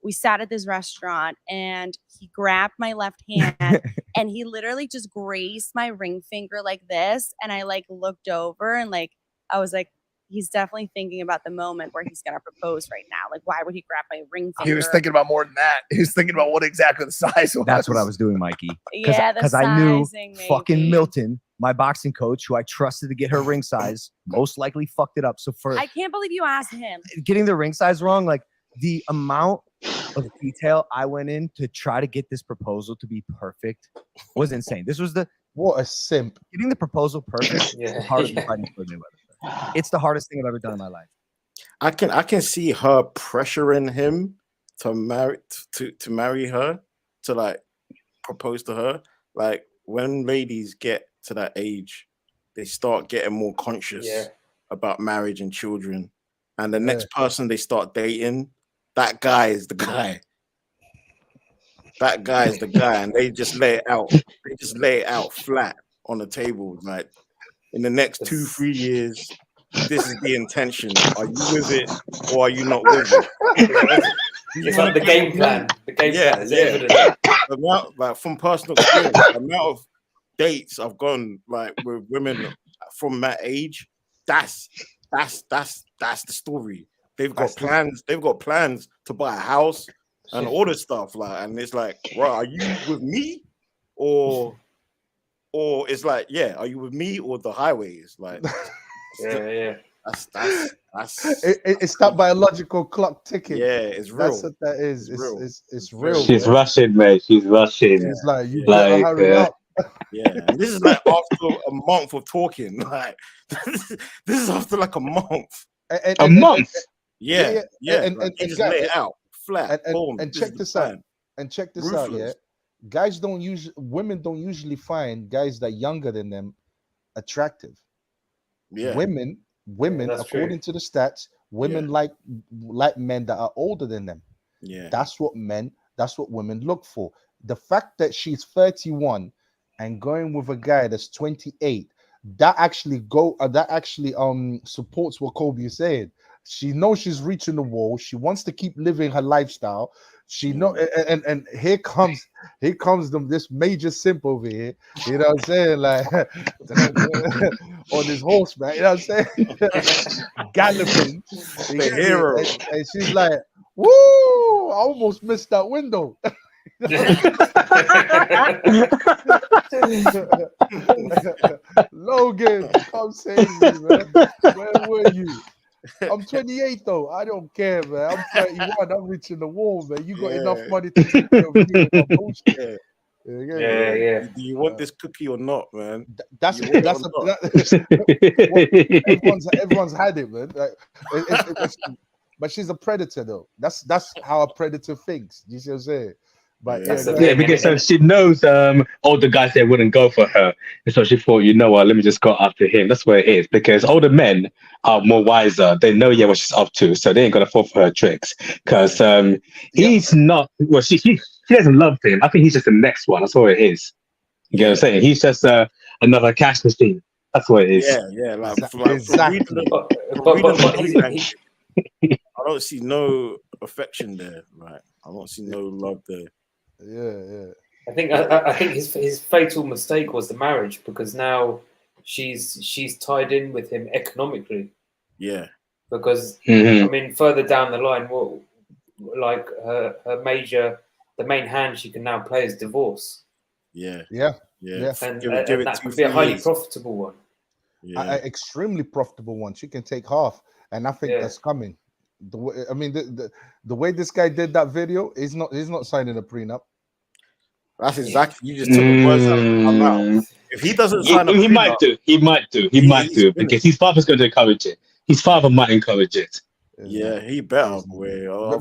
we sat at this restaurant and he grabbed my left hand and he literally just grazed my ring finger like this. And I looked over and I was like, he's definitely thinking about the moment where he's going to propose right now. Like, why would he grab my ring finger? He was thinking about more than that. He was thinking about what exactly the size was. That's what I was doing, Mikey. Because I knew fucking Milton, my boxing coach, who I trusted to get her ring size, most likely fucked it up. So I can't believe you asked him. Getting the ring size wrong, the amount of detail I went in to try to get this proposal to be perfect was insane. This was what a simp. Getting the proposal perfect is the hardest fighting for Mayweather. It's the hardest thing I've ever done in my life. I can see her pressuring him to marry her, to propose to her. Like, when ladies get to that age, they start getting more conscious about marriage and children. And the next person they start dating, that guy is the guy. That guy is the guy, and they just lay it out. They just lay it out flat. on the table. Like in the next 2-3 years, this is the intention. Are you with it or are you not with it? It's like the game plan. The game plan is evident. The amount, like from personal experience, the amount of dates I've gone like with women from that age, that's the story. They've got plans. They've got plans to buy a house and all this stuff. Like, and it's like, right, are you with me, or it's like, yeah, are you with me or the highways? Like, yeah. It's that biological clock ticking. Yeah, it's real. That's what that is. It's real. She's rushing, mate. She's rushing. She's like, you better hurry up. Yeah, and this is like after a month of talking. Like, this is after like a month. A month. Yeah. And just lay it out flat. And check this out. And check this out. Yeah, women don't usually find guys that are younger than them attractive. Yeah, women, according to the stats, women like men that are older than them. Yeah, that's what women look for. The fact that she's 31 and going with a guy that's 28, that actually supports what Kobe is saying. She knows she's reaching the wall. She wants to keep living her lifestyle. She know, and here comes this major simp over here. You know what I'm saying? Like on his horseback. You know what I'm saying? Galloping. The hero. And she's like, "Woo! I almost missed that window." Logan, come save me, man. Where were you? I'm 28 though. I don't care, man. I'm 31. I'm reaching the wall, man. You got enough money to take care of me with my bullshit. Yeah. Do you want this cookie or not, man? Everyone's had it, man. Like, but she's a predator, though. That's how a predator thinks. You see what I'm saying? But because so she knows older guys that wouldn't go for her, and so she thought, you know what, let me just go after him. That's where it is, because older men are more wiser. They know what she's up to, so they ain't gonna fall for her tricks. Because he's not. Well, she doesn't love him. I think he's just the next one. That's all it is. You get what I'm saying? He's just another cash machine. That's what it is. Yeah. Like, exactly. I don't see no affection there. Right? I don't see no love there. Yeah. I think his fatal mistake was the marriage, because now she's tied in with him economically. Yeah. Because I mean, further down the line, like the main hand she can now play is divorce. Yeah. And that could be a highly profitable one. Yeah. Extremely profitable one. She can take half, and I think that's coming. The way this guy did that video, he's not signing a prenup. That's exactly, you just took the words out of my mouth. If he doesn't sign a prenup, he might do because his father's going to encourage it. His father might encourage it. Yeah, he better.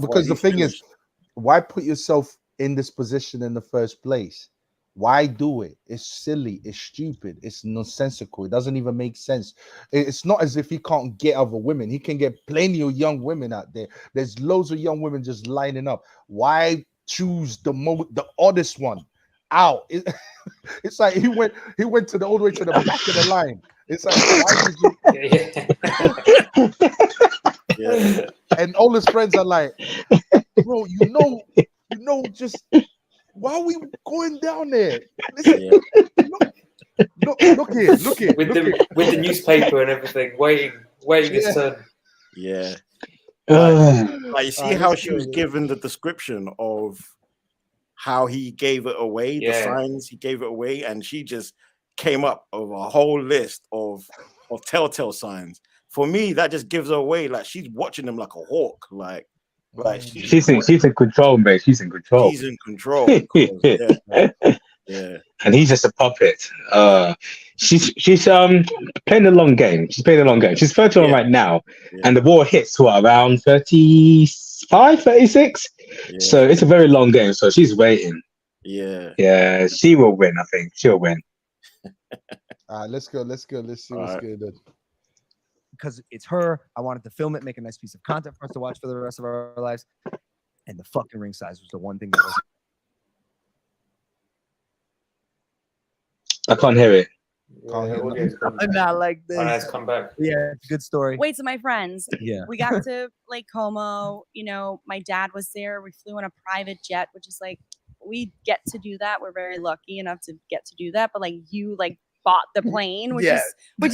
Because the thing is, why put yourself in this position in the first place? Why do it? It's silly. It's stupid. It's nonsensical. It doesn't even make sense. It's not as if he can't get other women. He can get plenty of young women out there. There's loads of young women just lining up. Why choose the oddest one out? It's like he went all the way to the back of the line. It's like, why did you? And all his friends are like, bro, you know, just. Why are we going down there? Listen, look here. With the newspaper and everything, waiting his turn. Yeah. Like you see how she was given the description of how he gave it away, the signs he gave it away, and she just came up with a whole list of telltale signs. For me, that just gives her away. Like she's watching him like a hawk. Like she's in control, mate. She's in control. He's in control. Yeah. And he's just a puppet. She's playing the long game. She's playing the long game. She's 31 right now, and the war hits around 35, 36. Yeah. So it's a very long game. So she's waiting. Yeah. She will win. I think she'll win. All right, let's go. Let's see what's good. Because it's her. I wanted to film it, make a nice piece of content for us to watch for the rest of our lives. And the fucking ring size was the one thing that was. I can't hear it. Can't hear audio's gone back. Not like this. Oh, no, it's come back. Yeah, good story. Wait, so my friends, Yeah. we got to Lake Como. You know, my dad was there. We flew on a private jet, which is like, we get to do that. We're very lucky enough to get to do that. But like, you like bought the plane, which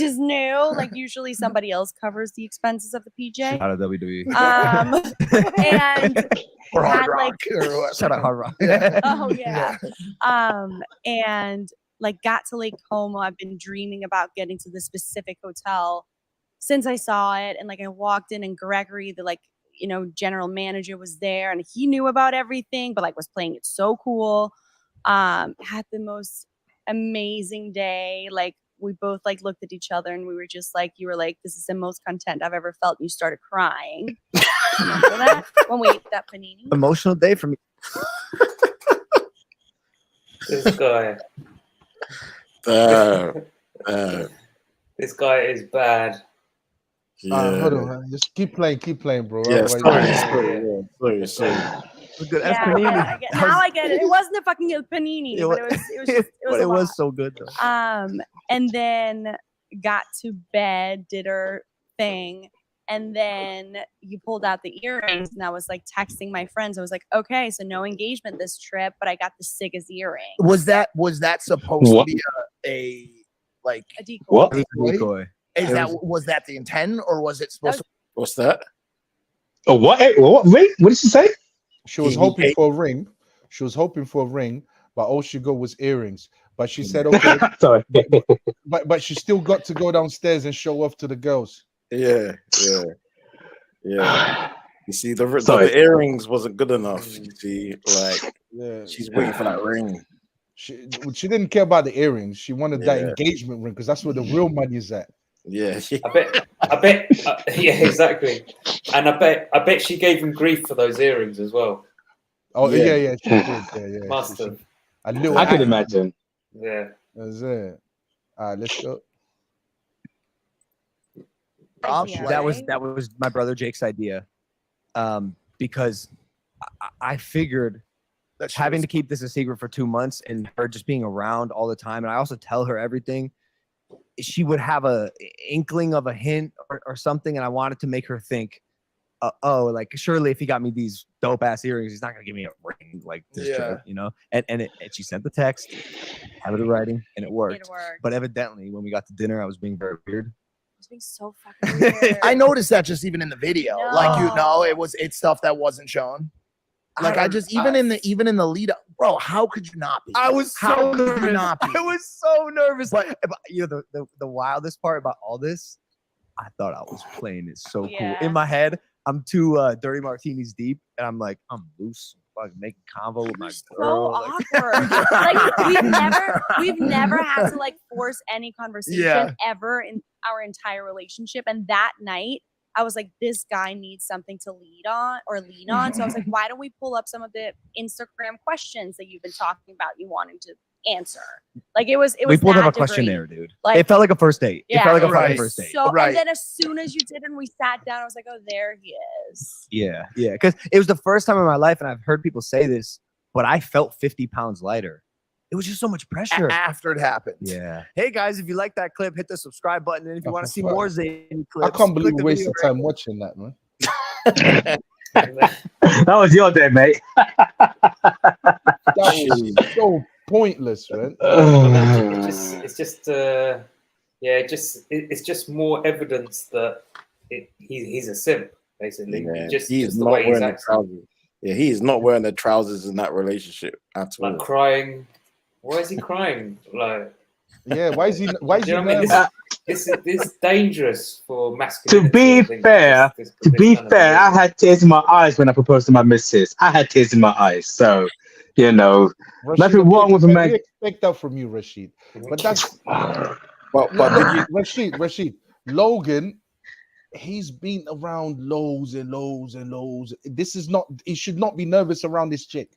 is new. Like, usually somebody else covers the expenses of the PJ. Shout out WWE. And Or had Hard like, Rock, or what. Shout out Hard Rock. oh yeah. And like got to Lake Como. I've been dreaming about getting to the specific hotel since I saw it. And like I walked in and Gregory, the like, you know, general manager was there and he knew about everything, but like was playing it so cool. Had the most amazing day. Like we both like looked at each other and we were just like, you were like, this is the most content I've ever felt. And you started crying. Remember that? When we ate that panini? Emotional day for me. This guy. This guy is bad. Yeah. Hold on, man. Just keep playing, bro. Yeah, Otherwise- sorry. Good. Yeah, I get, now I get it. It wasn't a fucking panini, but it was so good though. And then got to bed, did her thing, and then you pulled out the earrings, and I was like texting my friends. I was like, okay, so no engagement this trip, but I got the sickest earring. Was that supposed to be a decoy? What? Decoy. Was that the intent, or was it supposed to? What's that? Oh, what? What ring? What did she say? She was hoping for a ring. But all she got was earrings. But she said, okay. Sorry. but she still got to go downstairs and show off to the girls. Yeah. You see, the earrings wasn't good enough. You see, like, she's waiting for that ring. She didn't care about the earrings. She wanted that engagement ring because that's where the real money is at. Yeah. I bet. Yeah, exactly. And I bet she gave him grief for those earrings as well. Oh yeah, she did. Yeah. Must have. I could imagine. Yeah. That's it. All right, let's go. That was my brother Jake's idea, because I figured that having to keep this a secret for 2 months and her just being around all the time, and I also tell her everything, she would have a inkling of a hint or something, and I wanted to make her think, oh, like surely if he got me these dope ass earrings, he's not gonna give me a ring like this trip, you know. And she sent the text, had the writing, and it worked. But evidently, when we got to dinner, I was being very weird. Being so fucking weird. I noticed that just even in the video. No. Like it's stuff that wasn't shown. Like even in the lead up, bro. How could you not be? I was so nervous. I was so nervous. But you know the wildest part about all this, I thought I was playing it so cool. In my head, I'm 2 dirty martinis deep, and I'm like, I'm loose, fucking making convo with my girl. So awkward. Like we've never had to like force any conversation ever in our entire relationship. And that night, I was like, this guy needs something to lean on. So I was like, why don't we pull up some of the Instagram questions that you've been talking about you wanting to answer? Like it was we pulled up a degree. questionnaire, dude. Like, it felt like a first date. Yeah, it felt like a fucking first date. So and then as soon as you did and we sat down, I was like, oh, there he is. Yeah. Because it was the first time in my life, and I've heard people say this, but I felt 50 pounds lighter. It was just so much pressure after it happened. Yeah. Hey guys, if you like that clip, hit the subscribe button, and if you want to see more Zayn clips, I can't believe we wasted time watching that, man. That was your day, mate. That was so pointless, man. It's just more evidence that he's a simp, basically. Yeah, Just he is the not way he's wearing the acting. trousers. Yeah, he is not wearing the trousers in that relationship at all. Like crying. Why is he crying? Like, yeah, why is he? Why is you know he? what I mean? This is dangerous for masculinity. To be fair, I had tears in my eyes when I proposed to my missus. I had tears in my eyes, so you know, Rashid, nothing wrong with a man. We expect that from you, Rashid. But that's Rashid. Logan, he's been around lows and lows and lows. This is not. He should not be nervous around this chick.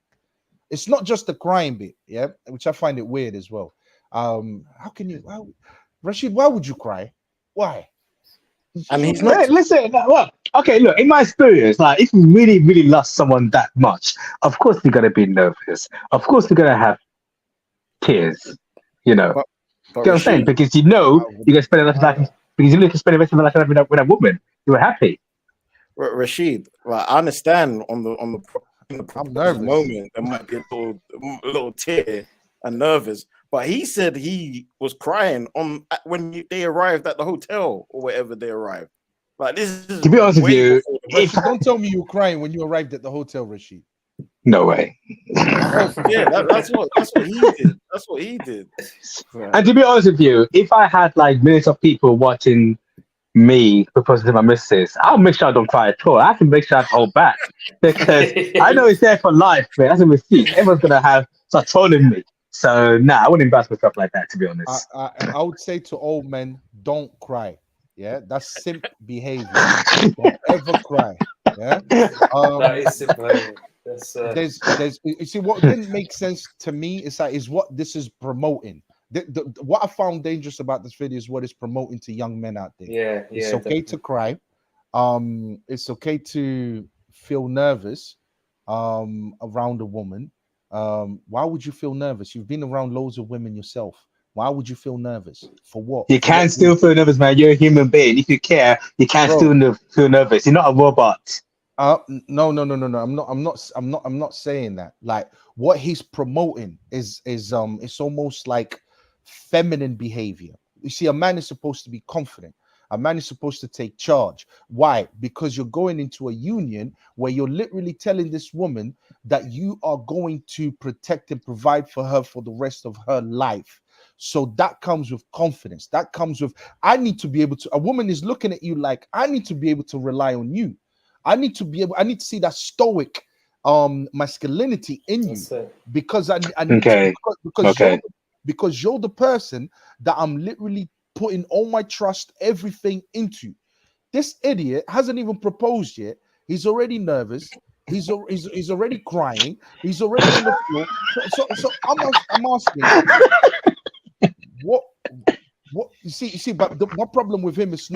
It's not just the crying bit, yeah, which I find it weird as well. How can you, Rashid? Why would you cry? Why? And he's not. Listen, look. Okay, look. In my experience, like if you really, really love someone that much, of course you're gonna be nervous. Of course you're gonna have tears. You know. You know what I'm saying? Because you know you're gonna spend the rest of life because you look to spend the rest of your life with that woman. You were happy. Rashid, like, I understand in the I'm nervous. moment there might be a little tear and nervous, but he said he was crying when they arrived at the hotel or wherever they arrived. Like, this is To be honest with you, don't tell me you were crying when you arrived at the hotel, Rashid. No way. Yeah, that's what he did. That's what he did. And to be honest with you, if I had like millions of people watching me proposing to my missus, I'll make sure I don't cry at all. I have to make sure I hold back because I know it's there for life, man. That's a receipt. Everyone's gonna start trolling me. So I wouldn't embarrass myself like that, to be honest. I would say to old men, don't cry. Yeah, that's simp behavior. Don't ever cry. Yeah, that is simp behavior. There's you see what didn't make sense to me is what this is promoting. What I found dangerous about this video is what it's promoting to young men out there. Yeah, it's okay to cry. It's okay to feel nervous around a woman. Why would you feel nervous? You've been around loads of women yourself. Why would you feel nervous? For what? You can still feel nervous, man. You're a human being. If you care, you can still feel nervous. You're not a robot. No. I'm not saying that. Like, what he's promoting is it's almost like feminine behavior. You see, a man is supposed to be confident. A man is supposed to take charge. Why? Because you're going into a union where you're literally telling this woman that you are going to protect and provide for her for the rest of her life. So that comes with confidence. That comes with, I need to be able to, a woman is looking at you like, I need to be able to rely on you. I need to see that stoic masculinity in you because I need to, because you're the person that I'm literally putting all my trust, everything into. This idiot hasn't even proposed yet. He's already nervous. He's already crying. He's already on the floor. So I'm asking, what you see, but my problem with him is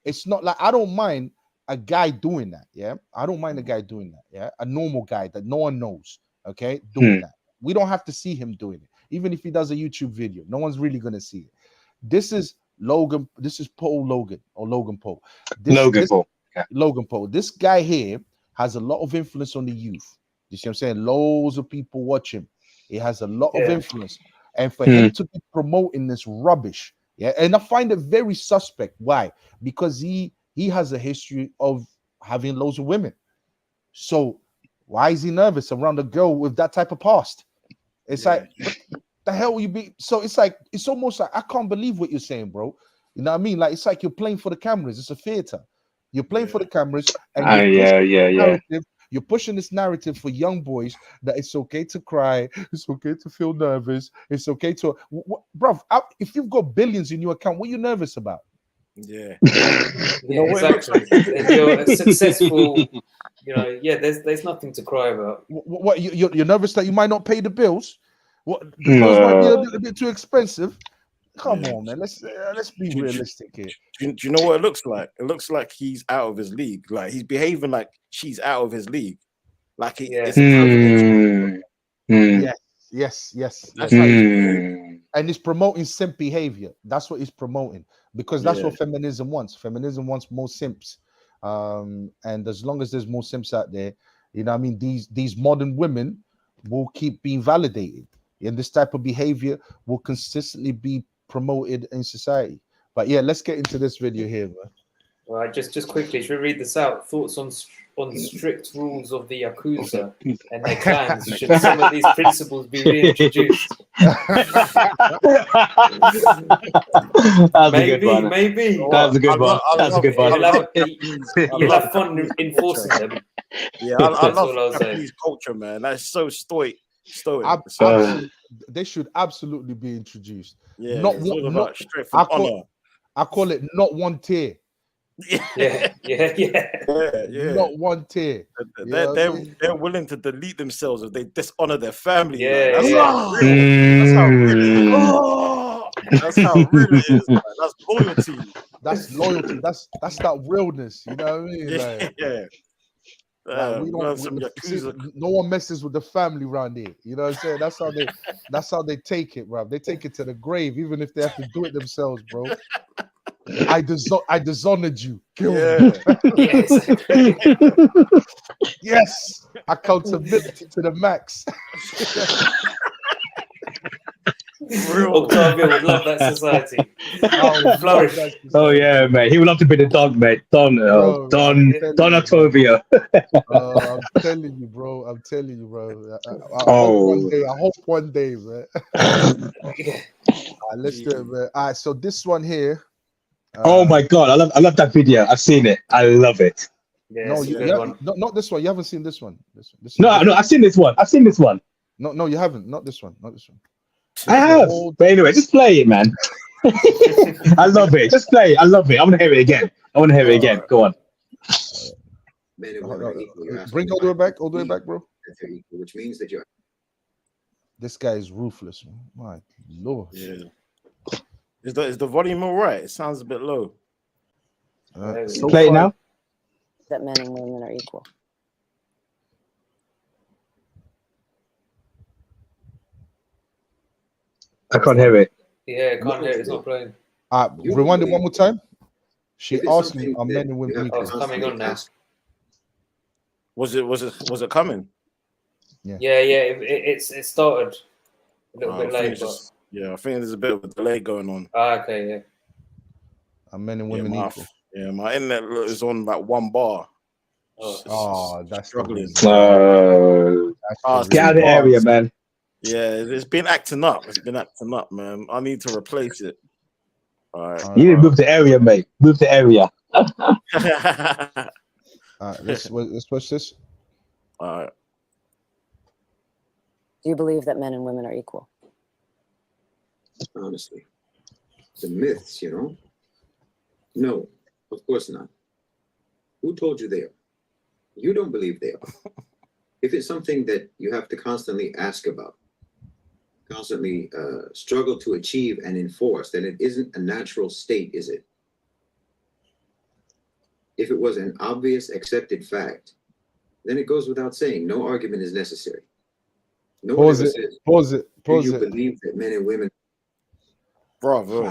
it's not like, I don't mind a guy doing that. Yeah, I don't mind a guy doing that. Yeah, a normal guy that no one knows. Okay, doing that. We don't have to see him doing it. Even if he does a YouTube video, no one's really gonna see it. This is Logan. This is Logan Paul. Logan Paul. This guy here has a lot of influence on the youth. You see what I'm saying? Loads of people watch him. He has a lot of influence. And for him to be promoting this rubbish, and I find it very suspect. Why? Because he has a history of having loads of women. So why is he nervous around a girl with that type of past? It's like, what the hell will you be? So it's like, it's almost like, I can't believe what you're saying, bro. You know what I mean? Like, it's like you're playing for the cameras. It's a theater. You're playing for the cameras, and you're pushing this narrative for young boys that it's okay to cry, it's okay to feel nervous, it's okay to, bruv, if you've got billions in your account, what are you nervous about? Yeah, exactly. If you're successful, there's nothing to cry about. What you're nervous that you might not pay the bills? What the bills might be a little bit too expensive? Come on, man. Let's be realistic here. Do you know what it looks like? It looks like he's out of his league. Like, he's behaving like she's out of his league. Like, it's yes. That's how and he's promoting simp behavior. That's what he's promoting, because that's what feminism wants. Feminism wants more simps. And as long as there's more simps out there, you know what I mean, these modern women will keep being validated, and this type of behavior will consistently be promoted in society. But yeah, let's get into this video here, man. All right, just quickly, should we read this out? Thoughts on strict rules of the Yakuza and their clans. Should some of these principles be reintroduced? Maybe. That's a good one. That's a good one. You'll have fun enforcing them. Yeah, I love Japanese culture, man. That's so stoic. They should absolutely be introduced. Yeah, I call it not one tier. Yeah. Not one tier. They're willing to delete themselves if they dishonor their family. That's how real it is. Man. That's loyalty. That's loyalty. That's that realness. You know what I mean? Like, Like, we don't. No one messes with the family around here. You know what I'm saying? That's how they take it, bro. They take it to the grave, even if they have to do it themselves, bro. I dishonored you. Kill me. Yes. Yes. Accountability to the max. Octavia would love that society. Flourish. Oh yeah, mate. He would love to be the dog, mate. Don Octavia. I'm telling you, bro. I hope one day, man. Let's do it, man. All right, so this one here. Oh my god, I love that video. I've seen it. I love it. Yeah, not this one. You haven't seen this one. No, I've seen this one. No, you haven't. Not this one. I have. But anyway, just play it, man. I love it. Just play it. I love it. I want to hear it again. Go on. Bring all the way back. All the way back, bro. Which means that you're. This guy is ruthless, man. My lord. Yeah. Is the volume all right? It sounds a bit low. Play it now. That men and women are equal. I can't hear it. Yeah, I can't hear it. It's not playing. Rewind it one more time. She asked me, "Are men and women equal?" It's coming on now. Was it coming? Yeah. It started a little bit late. I think there's a bit of a delay going on. Okay, yeah. Are men and women equal? Yeah, my internet is on like 1 bar. That's struggling. Get out of the area, man. Yeah, it's been acting up. Man. I need to replace it. All right. You need to move the area, mate. Move the area. All right, let's watch this. All right. Do you believe that men and women are equal? Honestly, the myths, you know. No, of course not. Who told you they are? You don't believe they are. If it's something that you have to constantly ask about, constantly struggle to achieve and enforce, then it isn't a natural state, is it? If it was an obvious accepted fact, then it goes without saying, no argument is necessary. No one ever says, Pause it. do you believe that men and women... Bravo,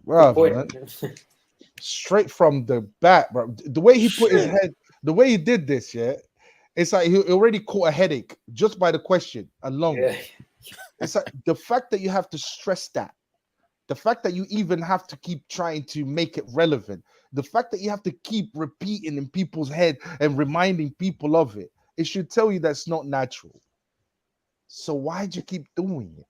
man. Straight from the bat, bro. The way he put his head, the way he did this, yeah, it's like he already caught a headache just by the question alone. Yeah. It's like the fact that you have to stress that, the fact that you even have to keep trying to make it relevant, the fact that you have to keep repeating in people's head and reminding people of it, it should tell you that's not natural. So why'd you keep doing it?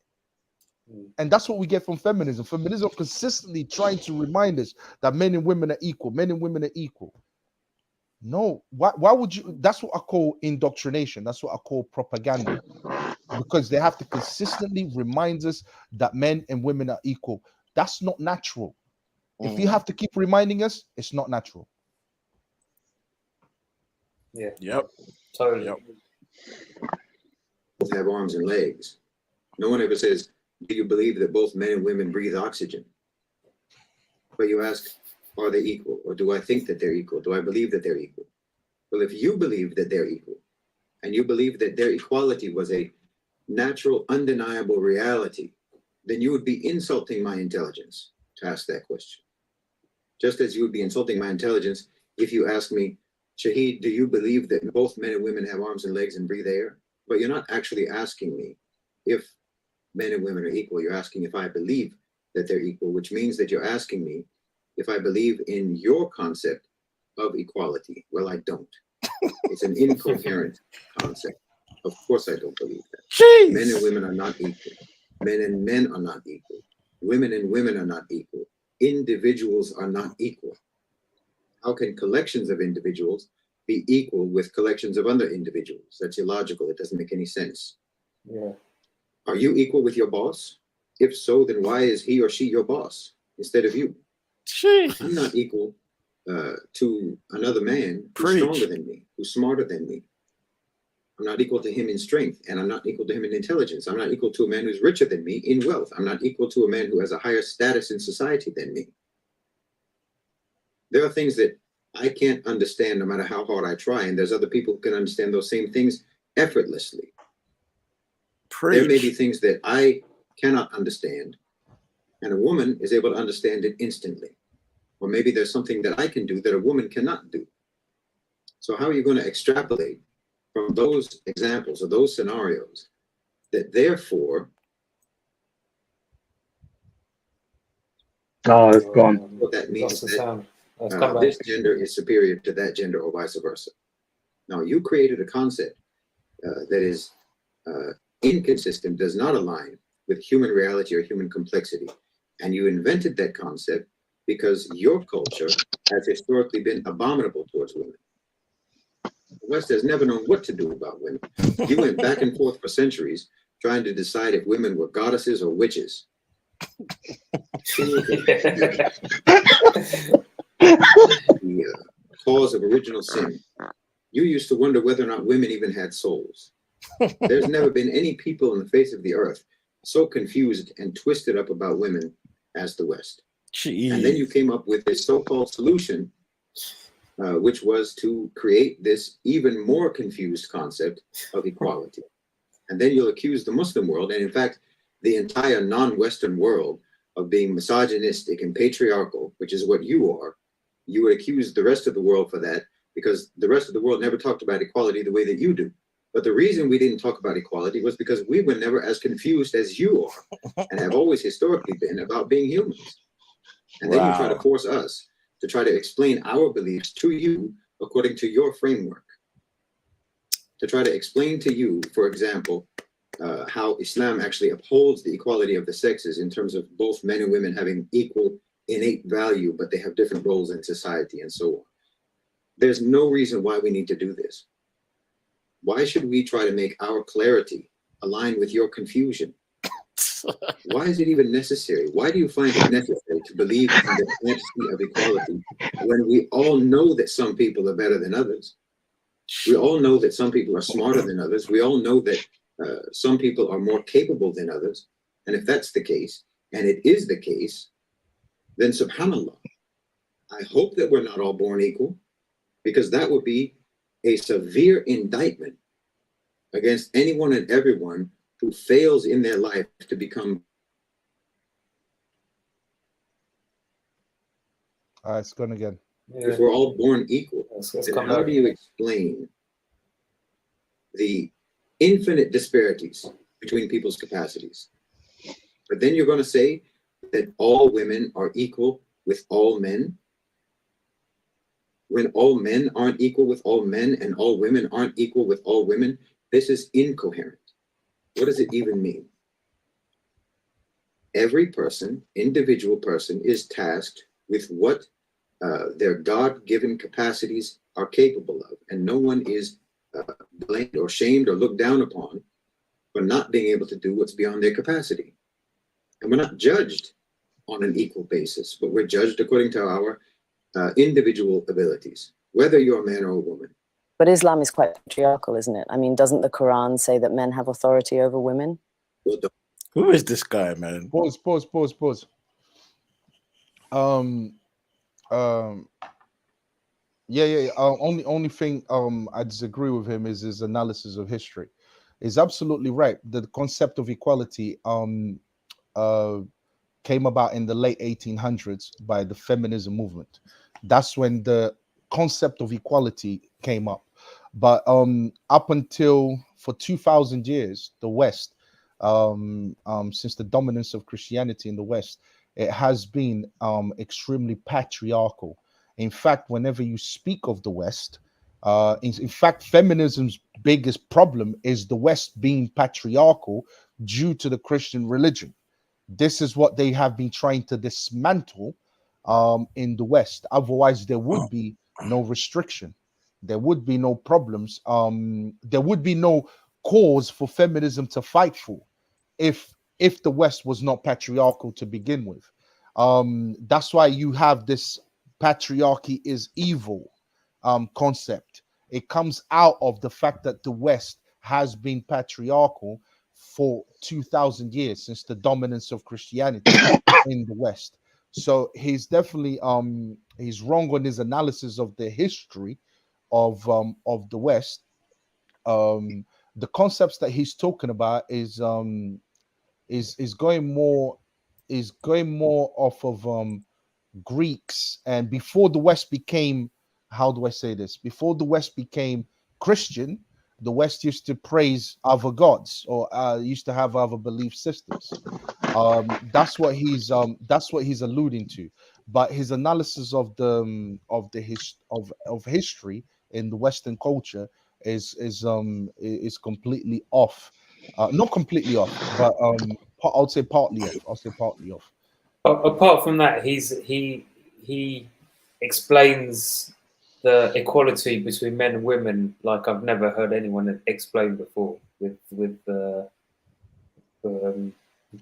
And that's what we get from feminism. Feminism consistently trying to remind us that men and women are equal. Men and women are equal. No, why would you? That's what I call indoctrination. That's what I call propaganda. Because they have to consistently remind us that men and women are equal. That's not natural. If you have to keep reminding us, it's not natural. Yeah. Yep. Totally. Yep. Have arms and legs. No one ever says, do you believe that both men and women breathe oxygen? But you ask, are they equal? Or do I think that they're equal? Do I believe that they're equal? Well, if you believe that they're equal, and you believe that their equality was a natural, undeniable reality, then you would be insulting my intelligence to ask that question. Just as you would be insulting my intelligence if you ask me, Shahid, do you believe that both men and women have arms and legs and breathe air? But you're not actually asking me if men and women are equal. You're asking if I believe that they're equal, which means that you're asking me if I believe in your concept of equality. Well, I don't. It's an incoherent concept. Of course I don't believe that. Jeez. Men and women are not equal. Men and men are not equal. Women and women are not equal. Individuals are not equal. How can collections of individuals be equal with collections of other individuals? That's illogical. It doesn't make any sense. Yeah. Are you equal with your boss? If so, then why is he or she your boss instead of you? Jeez. I'm not equal to another man who's stronger than me, who's smarter than me. I'm not equal to him in strength, and I'm not equal to him in intelligence. I'm not equal to a man who's richer than me in wealth. I'm not equal to a man who has a higher status in society than me. There are things that I can't understand no matter how hard I try, and there's other people who can understand those same things effortlessly. There may be things that I cannot understand, and a woman is able to understand it instantly. Or maybe there's something that I can do that a woman cannot do. So how are you going to extrapolate from those examples or those scenarios that therefore it's gone. what that means that this gender is superior to that gender or vice versa. Now you created a concept that is inconsistent, does not align with human reality or human complexity. And you invented that concept because your culture has historically been abominable towards women. The West has never known what to do about women. You went back and forth for centuries trying to decide if women were goddesses or witches. The cause of original sin. You used to wonder whether or not women even had souls. There's never been any people on the face of the earth so confused and twisted up about women as the West. Jeez. And then you came up with this so-called solution, which was to create this even more confused concept of equality. And then you'll accuse the Muslim world, and in fact, the entire non-Western world, of being misogynistic and patriarchal, which is what you are. You would accuse the rest of the world for that because the rest of the world never talked about equality the way that you do. But the reason we didn't talk about equality was because we were never as confused as you are and have always historically been about being humans. And then you try to force us to try to explain our beliefs to you according to your framework. To try to explain to you, for example, how Islam actually upholds the equality of the sexes in terms of both men and women having equal innate value, but they have different roles in society and so on. There's no reason why we need to do this. Why should we try to make our clarity align with your confusion? Why is it even necessary? Why do you find it necessary to believe in the fantasy of equality when we all know that some people are better than others? We all know that some people are smarter than others. We all know that some people are more capable than others. And if that's the case, and it is the case, then subhanAllah, I hope that we're not all born equal, because that would be a severe indictment against anyone and everyone who fails in their life to become. It's gone again. If we're all born equal, then how do you explain the infinite disparities between people's capacities? But then you're going to say that all women are equal with all men, when all men aren't equal with all men and all women aren't equal with all women. This is incoherent. What does it even mean? Every person, individual person, is tasked with what their God-given capacities are capable of, and no one is blamed or shamed or looked down upon for not being able to do what's beyond their capacity. And we're not judged on an equal basis, but we're judged according to our individual abilities, whether you're a man or a woman. But Islam is quite patriarchal, isn't it? I mean, doesn't the Quran say that men have authority over women? Well, who is this guy, man? Pause. Yeah. Only thing I disagree with him is his analysis of history. He's absolutely right. The concept of equality came about in the late 1800s by the feminism movement. That's when the concept of equality came up. But up until for 2,000 years, the West, since the dominance of Christianity in the West, it has been extremely patriarchal. In fact, whenever you speak of the West, in fact, feminism's biggest problem is the West being patriarchal due to the Christian religion. This is what they have been trying to dismantle in the West. Otherwise, there would be no restriction. There would be no problems. There would be no cause for feminism to fight for if the West was not patriarchal to begin with. That's why you have this patriarchy is evil concept. It comes out of the fact that the West has been patriarchal for 2,000 years since the dominance of Christianity in the West. So he's definitely he's wrong on his analysis of the history of the West. The concepts that he's talking about is going more off of Greeks, and before the West became, how do I say this? Before the West became Christian, the West used to praise other gods, or used to have other belief systems. That's what he's alluding to. But his analysis of the of history in the Western culture is completely off. Not completely off, but I'll say partly off. I'll say partly off. Apart from that, he explains the equality between men and women like I've never heard anyone explain before.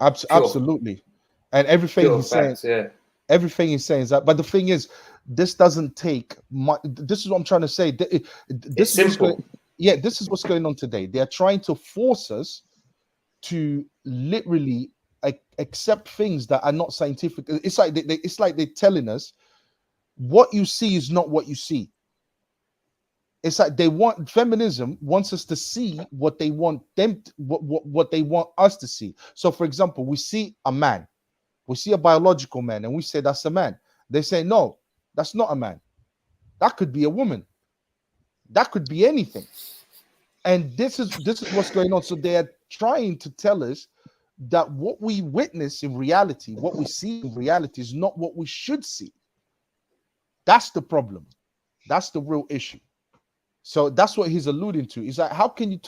Absolutely, and everything he's saying, everything he's saying is that. But the thing is, this doesn't take much. This is what I'm trying to say. This is this is what's going on today. They are trying to force us to literally accept things that are not scientific. It's like they're telling us what you see is not what you see. It's like feminism wants us to see what they want what they want us to see. So, for example, we see a man, we see a biological man, and we say that's a man. They say no, that's not a man. That could be a woman. That could be anything. And this is what's going on. So they are trying to tell us that what we witness in reality, what we see in reality, is not what we should see. That's the problem. That's the real issue. So that's what he's alluding to. Is like, how can you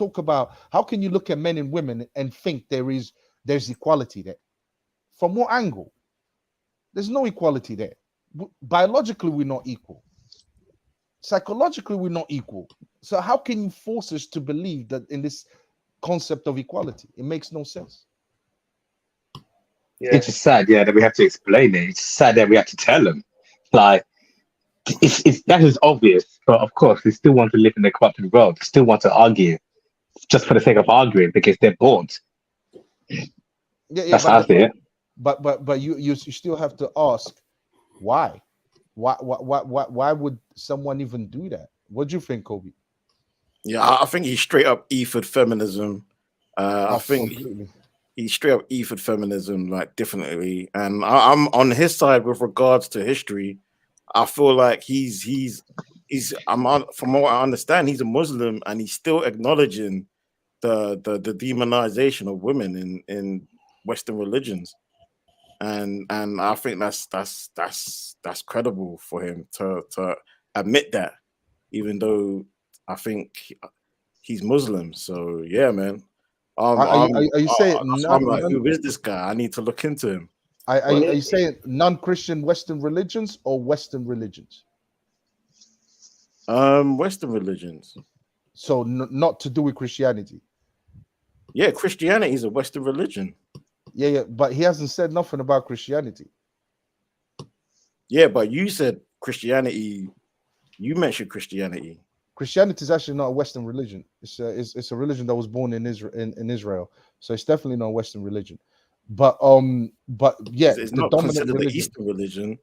look at men and women and think there's equality there? From what angle? There's no equality there. Biologically, we're not equal. Psychologically, we're not equal. So how can you force us to believe that in this concept of equality? It makes no sense. It's just sad, that we have to explain it. It's sad that we have to tell them. Like, that is obvious, but of course, they still want to live in a corrupted world. They still want to argue just for the sake of arguing because they're bored. That's how I see it. But you still have to ask why. Why would someone even do that? What do you think, Kobe? Yeah, I think he straight up ethered feminism. I think he straight up ethered feminism, like, definitely. And I'm on his side with regards to history. I feel like from what I understand, he's a Muslim, and he's still acknowledging the demonization of women in Western religions. And I think that's credible for him to admit that, even though I think he's Muslim. So yeah, man. Are you saying I'm like, who is this guy? I need to look into him. Are you saying non-Christian Western religions or Western religions? Western religions. So not to do with Christianity. Yeah, Christianity is a Western religion. Yeah, but he hasn't said nothing about Christianity. Yeah, but you said Christianity. You mentioned Christianity. Christianity is actually not a Western religion. It's a religion that was born in Israel. So it's definitely not a Western religion. But yeah, it's not considered the Eastern religion.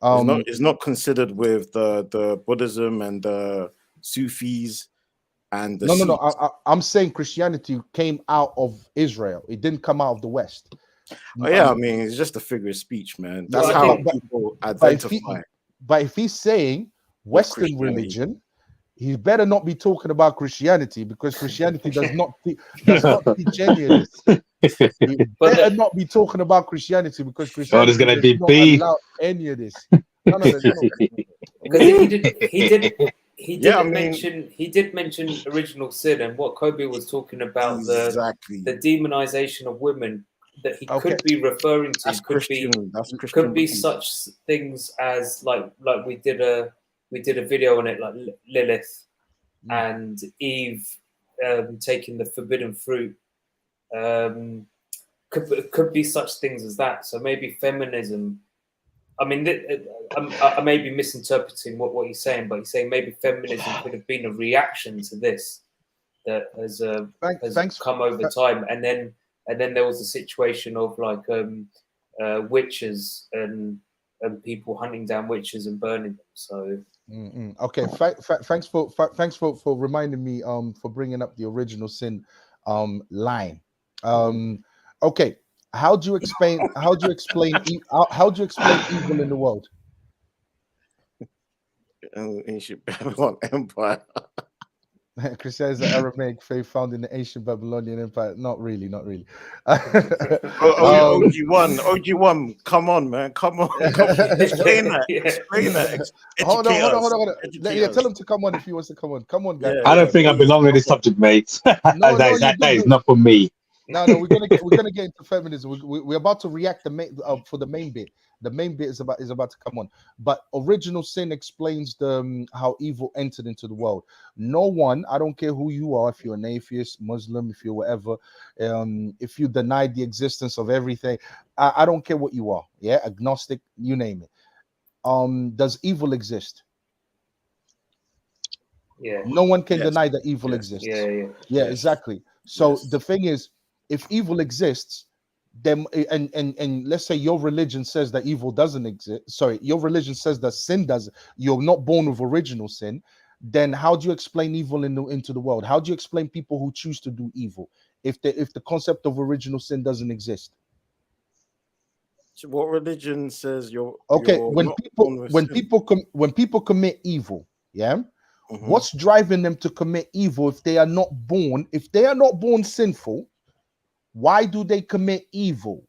It's not considered with the Buddhism and the Sufis and the no. I'm saying Christianity came out of Israel. It didn't come out of the West. Oh yeah, I mean, it's just a figure of speech, man. That's how people identify. But if he's saying Western religion, he better not be talking about Christianity, because Christianity does not teach any of this. He better not be talking about Christianity, because Christianity does not allow any of this. No. Because he did mention original sin, and what Kobe was talking about, the demonization of women that he could be referring to could be such things as like we did a video on it, like Lilith and Eve taking the forbidden fruit. Could be such things as that. So maybe feminism. I mean, I may be misinterpreting what he's saying, but he's saying maybe feminism could have been a reaction to this that has come over time, and then there was a situation of like witches and people hunting down witches and burning them. So okay, thanks for reminding me for bringing up the original sin line. Okay, how do you explain evil in the world? Ancient Babylon Empire. Christianity is an Aramaic faith found in the ancient Babylonian Empire. Not really. OG1, come on, man, come on. Explain that. Hold on. Yeah, tell him to come on if he wants to come on. Come on, guys. I don't think I belong in this subject, mate. that is not for me. No, we're gonna get into feminism. We're about to react for the main bit. The main bit is about to come on. But original sin explains how evil entered into the world. No one, I don't care who you are, if you're an atheist, Muslim, if you're whatever, if you deny the existence of everything, I don't care what you are, yeah, agnostic, you name it. Does evil exist? Yeah. No one can deny that evil exists. Yeah, exactly. So the thing is, if evil exists, then and let's say your religion says that evil doesn't exist. Sorry, your religion says that sin does. You're not born with original sin. Then how do you explain evil into the world? How do you explain people who choose to do evil if the concept of original sin doesn't exist? So what religion says you're okay? You're When people commit evil, yeah. What's driving them to commit evil if they are not born? If they are not born sinful, why do they commit evil?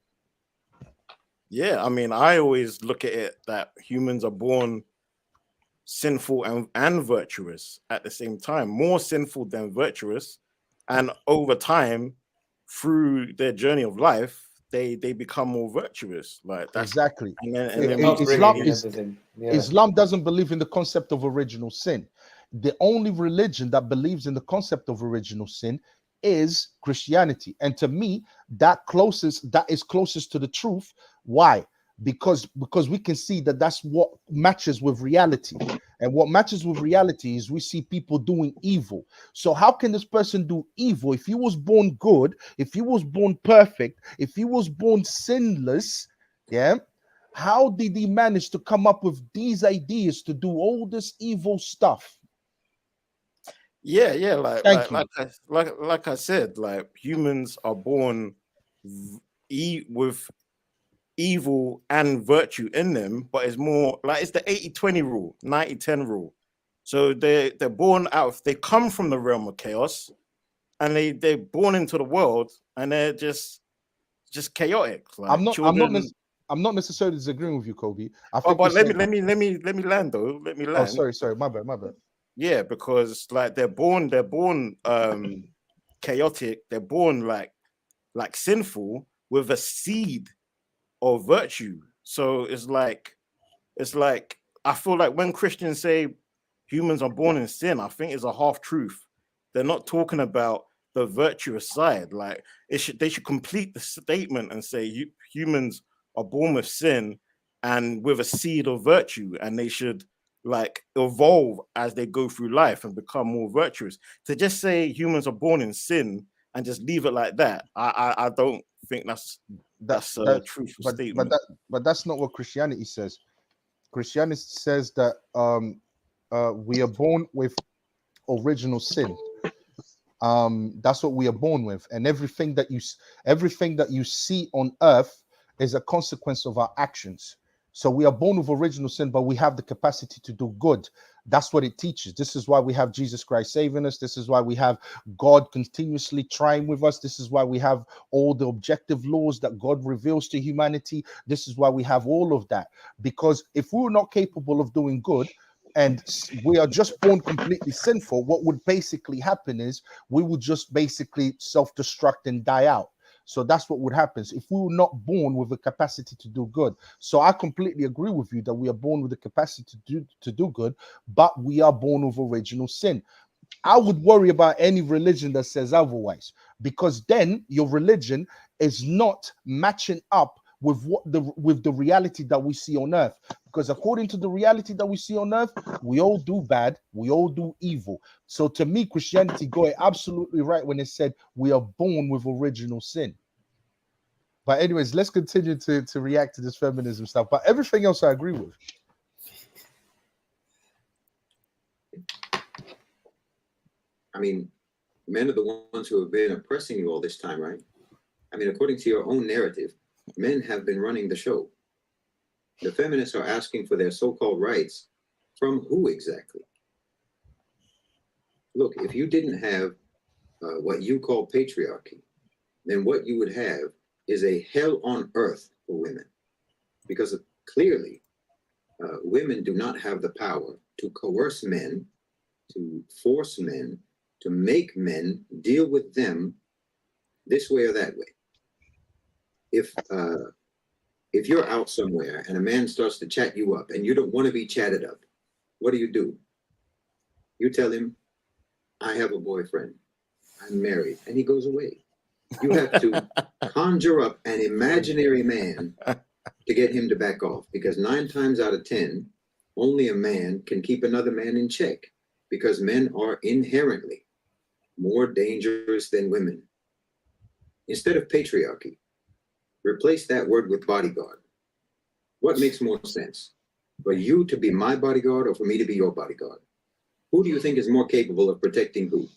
Yeah, I mean, I always look at it that humans are born sinful and virtuous at the same time, more sinful than virtuous, and over time, through their journey of life, they become more virtuous. Like that's exactly. And then Islam doesn't believe in the concept of original sin. The only religion that believes in the concept of original sin is Christianity, and to me, that is closest to the truth. Why? Because we can see that that's what matches with reality, and what matches with reality is we see people doing evil. So how can this person do evil if he was born good, if he was born perfect, if he was born sinless? Yeah. How did he manage to come up with these ideas to do all this evil stuff? Yeah, like I said, like humans are born with evil and virtue in them, but it's more like it's the 80-20 rule, 90-10 rule. So they're born they come from the realm of chaos, and they're born into the world, and they're just chaotic. Like I'm not necessarily disagreeing with you, Kobe. But let me land though. Let me land. Oh, sorry, my bad. Yeah, because like they're born chaotic. They're born like sinful with a seed of virtue. So it's like I feel like when Christians say humans are born in sin, I think it's a half truth. They're not talking about the virtuous side. Like they should complete the statement and say humans are born with sin and with a seed of virtue, and they should like evolve as they go through life and become more virtuous. To just say humans are born in sin and just leave it like that, I don't think that's a truthful statement. But that's not what Christianity says. Christianity says that we are born with original sin. That's what we are born with, and everything that you see on earth is a consequence of our actions. So we are born with original sin, but we have the capacity to do good. That's what it teaches. This is why we have Jesus Christ saving us. This is why we have God continuously trying with us. This is why we have all the objective laws that God reveals to humanity. This is why we have all of that. Because if we were not capable of doing good, and we are just born completely sinful, what would basically happen is we would just basically self-destruct and die out. So that's what would happen if we were not born with the capacity to do good. So I completely agree with you that we are born with the capacity to do good, but we are born with original sin. I would worry about any religion that says otherwise, because then your religion is not matching up with the reality that we see on earth. Because according to the reality that we see on earth, we all do bad, we all do evil. So to me, Christianity got it absolutely right when it said we are born with original sin. But anyways, let's continue to react to this feminism stuff. But everything else I agree with. I mean, men are the ones who have been oppressing you all this time, right? I mean, according to your own narrative, men have been running the show. The feminists are asking for their so-called rights from who exactly? Look, if you didn't have what you call patriarchy, then what you would have is a hell on earth for women. Because clearly, women do not have the power to coerce men, to force men, to make men deal with them this way or that way. If you're out somewhere and a man starts to chat you up and you don't want to be chatted up, what do? You tell him, I have a boyfriend, I'm married, and he goes away. You have to conjure up an imaginary man to get him to back off, because 9 times out of 10, only a man can keep another man in check, because men are inherently more dangerous than women. Instead of patriarchy, replace that word with bodyguard. What makes more sense? For you to be my bodyguard or for me to be your bodyguard? Who do you think is more capable of protecting who?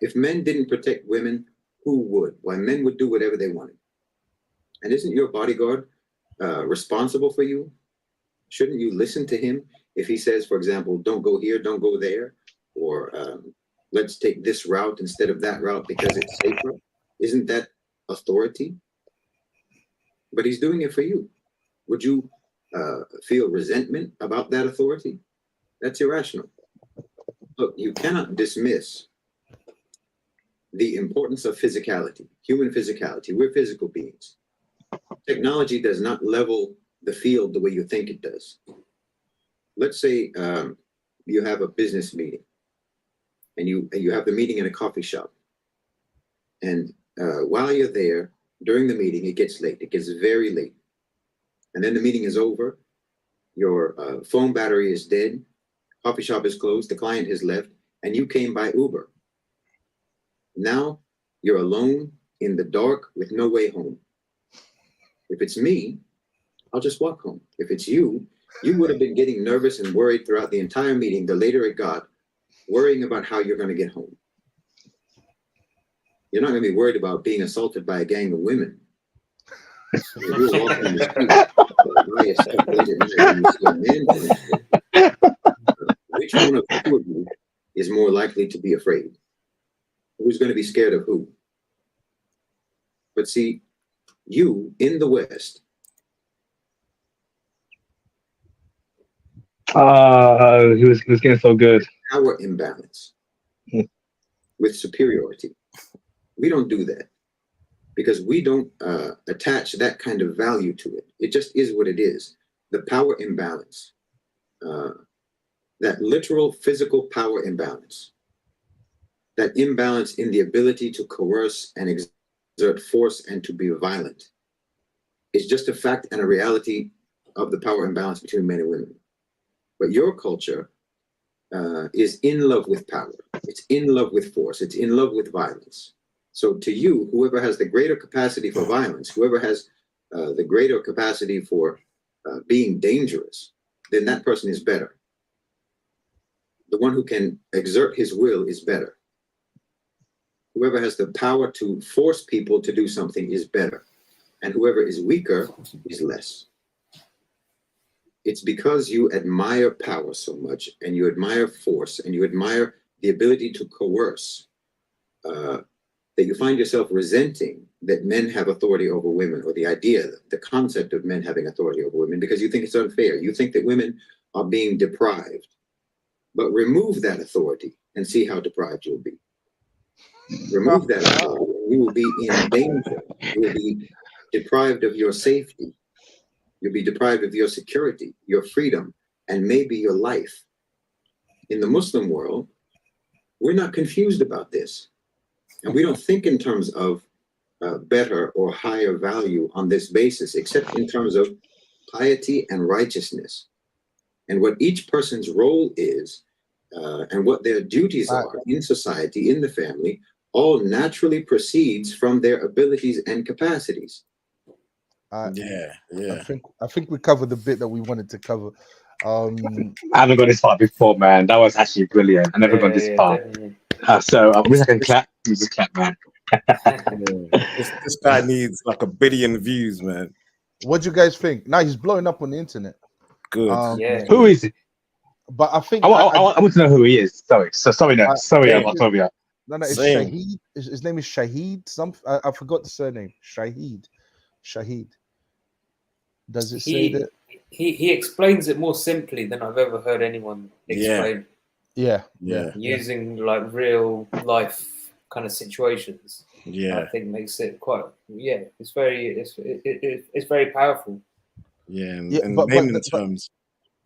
If men didn't protect women, who would? Why, men would do whatever they wanted. And isn't your bodyguard responsible for you? Shouldn't you listen to him if he says, for example, don't go here, don't go there, or let's take this route instead of that route because it's safer? Isn't that authority? But he's doing it for you. Would you feel resentment about that authority? That's irrational. Look, you cannot dismiss the importance of physicality, human physicality. We're physical beings. Technology does not level the field the way you think it does. Let's say you have a business meeting and you have the meeting in a coffee shop. And while you're there, during the meeting, it gets late. It gets very late. And then the meeting is over. Your phone battery is dead. Coffee shop is closed. The client has left. And you came by Uber. Now you're alone in the dark with no way home. If it's me, I'll just walk home. If it's you, you would have been getting nervous and worried throughout the entire meeting, the later it got, worrying about how you're going to get home. You're not going to be worried about being assaulted by a gang of women. If you're walking in the street by yourself late at night and you see a man doing it, which one of you is more likely to be afraid? Who's going to be scared of who? But see, you in the West. He was getting so good. Power imbalance with superiority. We don't do that because we don't attach that kind of value to it. It just is what it is. The power imbalance, that literal physical power imbalance, that imbalance in the ability to coerce and exert force and to be violent is just a fact and a reality of the power imbalance between men and women. But your culture is in love with power. It's in love with force. It's in love with violence. So to you, whoever has the greater capacity for violence, whoever has the greater capacity for being dangerous, then that person is better. The one who can exert his will is better. Whoever has the power to force people to do something is better. And whoever is weaker is less. It's because you admire power so much, and you admire force, and you admire the ability to coerce, that you find yourself resenting that men have authority over women, or the idea, the concept of men having authority over women, because you think it's unfair. You think that women are being deprived. But remove that authority and see how deprived you'll be. Remove that authority, you will be in danger. You will be deprived of your safety. You'll be deprived of your security, your freedom, and maybe your life. In the Muslim world, we're not confused about this. And we don't think in terms of better or higher value on this basis, except in terms of piety and righteousness. And what each person's role is, and what their duties are in society, in the family, all naturally proceeds from their abilities and capacities. Yeah. I think we covered the bit that we wanted to cover. I haven't got this far before, man. That was actually brilliant. I never got this far. So I wish I can clap. You just clap, man. This guy needs like 1 billion views, man. What do you guys think? Now he's blowing up on the internet. Good. Who is it? But I think I want to know who he is. Sorry. Sorry, Octavia. No, it's Shahid. His name is Shahid. I forgot the surname. Shahid. Does it say that? He explains it more simply than I've ever heard anyone explain. Yeah. Using like real life kind of situations. Yeah. I think makes it quite. It's very powerful. Yeah, and naming the terms.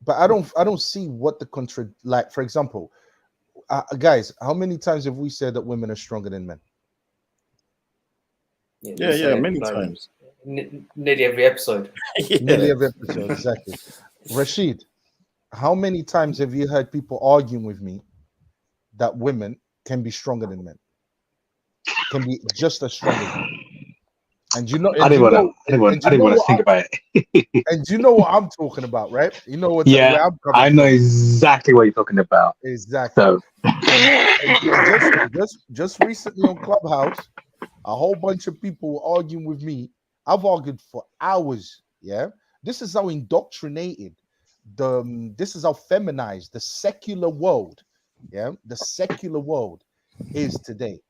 But I don't see what the like. For example, guys, how many times have we said that women are stronger than men? Yeah, many times. Nearly every episode. Nearly every episode, exactly. Rashid, how many times have you heard people arguing with me that women can be stronger than men? Can be just as strong as men? And you know, I didn't want to think about it. And you know what I'm talking about, right? You know what? Yeah, where I'm coming I know from. exactly what you're talking about. Exactly. So just recently on Clubhouse, a whole bunch of people were arguing with me. I've argued for hours. Yeah, this is how indoctrinated this is how feminized the secular world. Yeah, the secular world is today.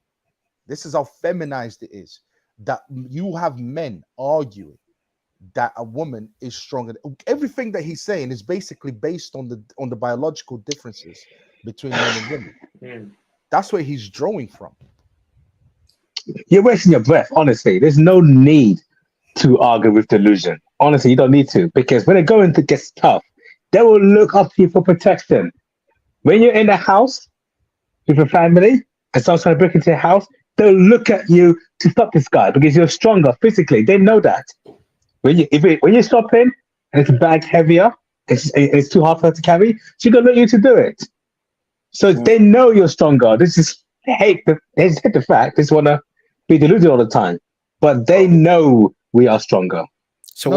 This is how feminized it is. That you have men arguing that a woman is stronger. Everything that he's saying is basically based on the biological differences between men and women. That's where he's drawing from. You're wasting your breath, honestly. There's no need to argue with delusion. Honestly, you don't need to, because when it going to get tough, they will look up to you for protection. When you're in the house with your family and someone's trying to break into your house, they'll look at you to stop this guy because you're stronger physically. They know that. When you stop him and it's a bag heavier, it's too hard for her to carry, she's gonna look you to do it. So they know you're stronger. They hate the fact. They just wanna be deluded all the time, but they know we are stronger. So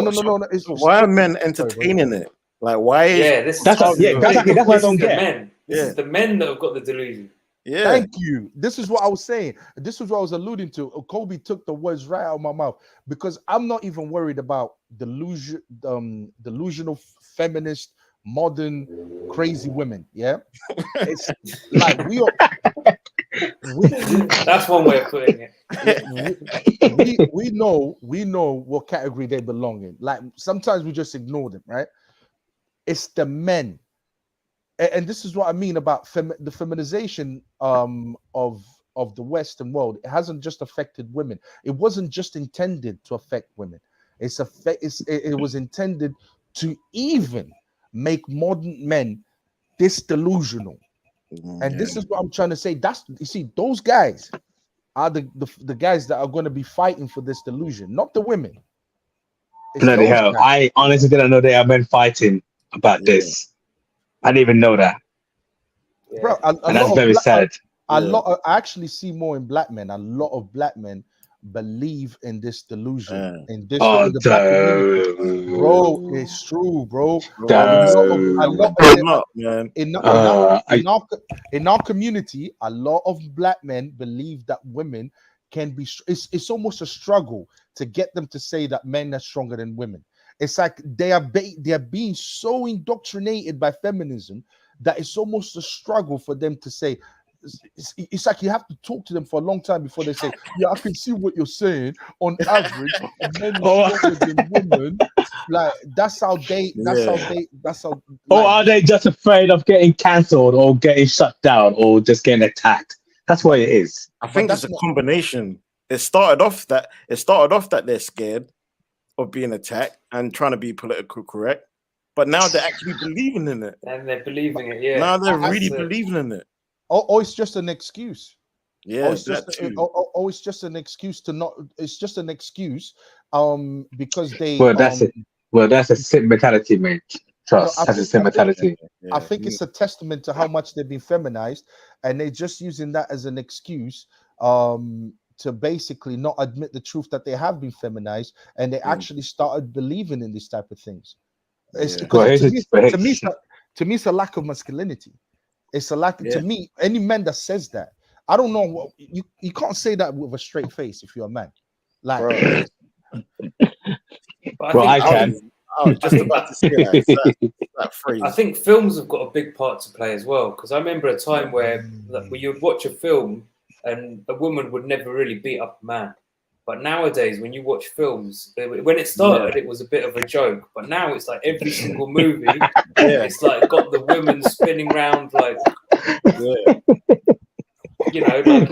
why are men entertaining it? Like, why is that's what I don't get. This is the men that have got the delusion. Yeah. Thank you. This is what I was saying. This is what I was alluding to. Kobe took the words right out of my mouth, because I'm not even worried about delusional feminist, modern, crazy women. Yeah, it's like that's one way of putting it. We know what category they belong in. Like sometimes we just ignore them, right? It's the men. And this is what I mean about the feminization of the Western world. It hasn't just affected women. It wasn't just intended to affect women. It was intended to even make modern men this delusional. And this is what I'm trying to say. You see, those guys are the guys that are going to be fighting for this delusion, not the women. Bloody hell! Guys. I honestly didn't know there are men fighting about this. I didn't even know that. Bro, and that's very sad. I actually see more in black men. A lot of black men believe in this delusion. In this in the black community. Bro, it's true, bro. In our community, a lot of black men believe that women can be. It's almost a struggle to get them to say that men are stronger than women. It's like they are being so indoctrinated by feminism that it's almost a struggle for them to say. It's like you have to talk to them for a long time before they say, "Yeah, I can see what you're saying. On average, men are stronger than women." Like that's how. Or are they just afraid of getting cancelled or getting shut down or just getting attacked? That's what it is. I think it's a combination. It started off that they're scared of being attacked and trying to be politically correct, but now they're actually believing in it. And they're believing it, yeah. Now they're really believing in it. Or it's just an excuse. Yeah, it's just an excuse to not. It's just an excuse, because they. Well, that's a sin mentality, mate. Trust. That's a sin mentality. I think it's a testament to how much they've been feminized, and they're just using that as an excuse to basically not admit the truth that they have been feminized, and they actually started believing in these type of things. It's because to me, it's a lack of masculinity. It's a lack to me. Any man that says that, I don't know what you can't say that with a straight face if you're a man. Like, I can. I was just about to say that phrase. I think films have got a big part to play as well, because I remember a time where you'd watch a film and a woman would never really beat up a man. But nowadays, when you watch films, when it started, it was a bit of a joke. But now it's like every single movie, it's like got the women spinning around, like, you know, like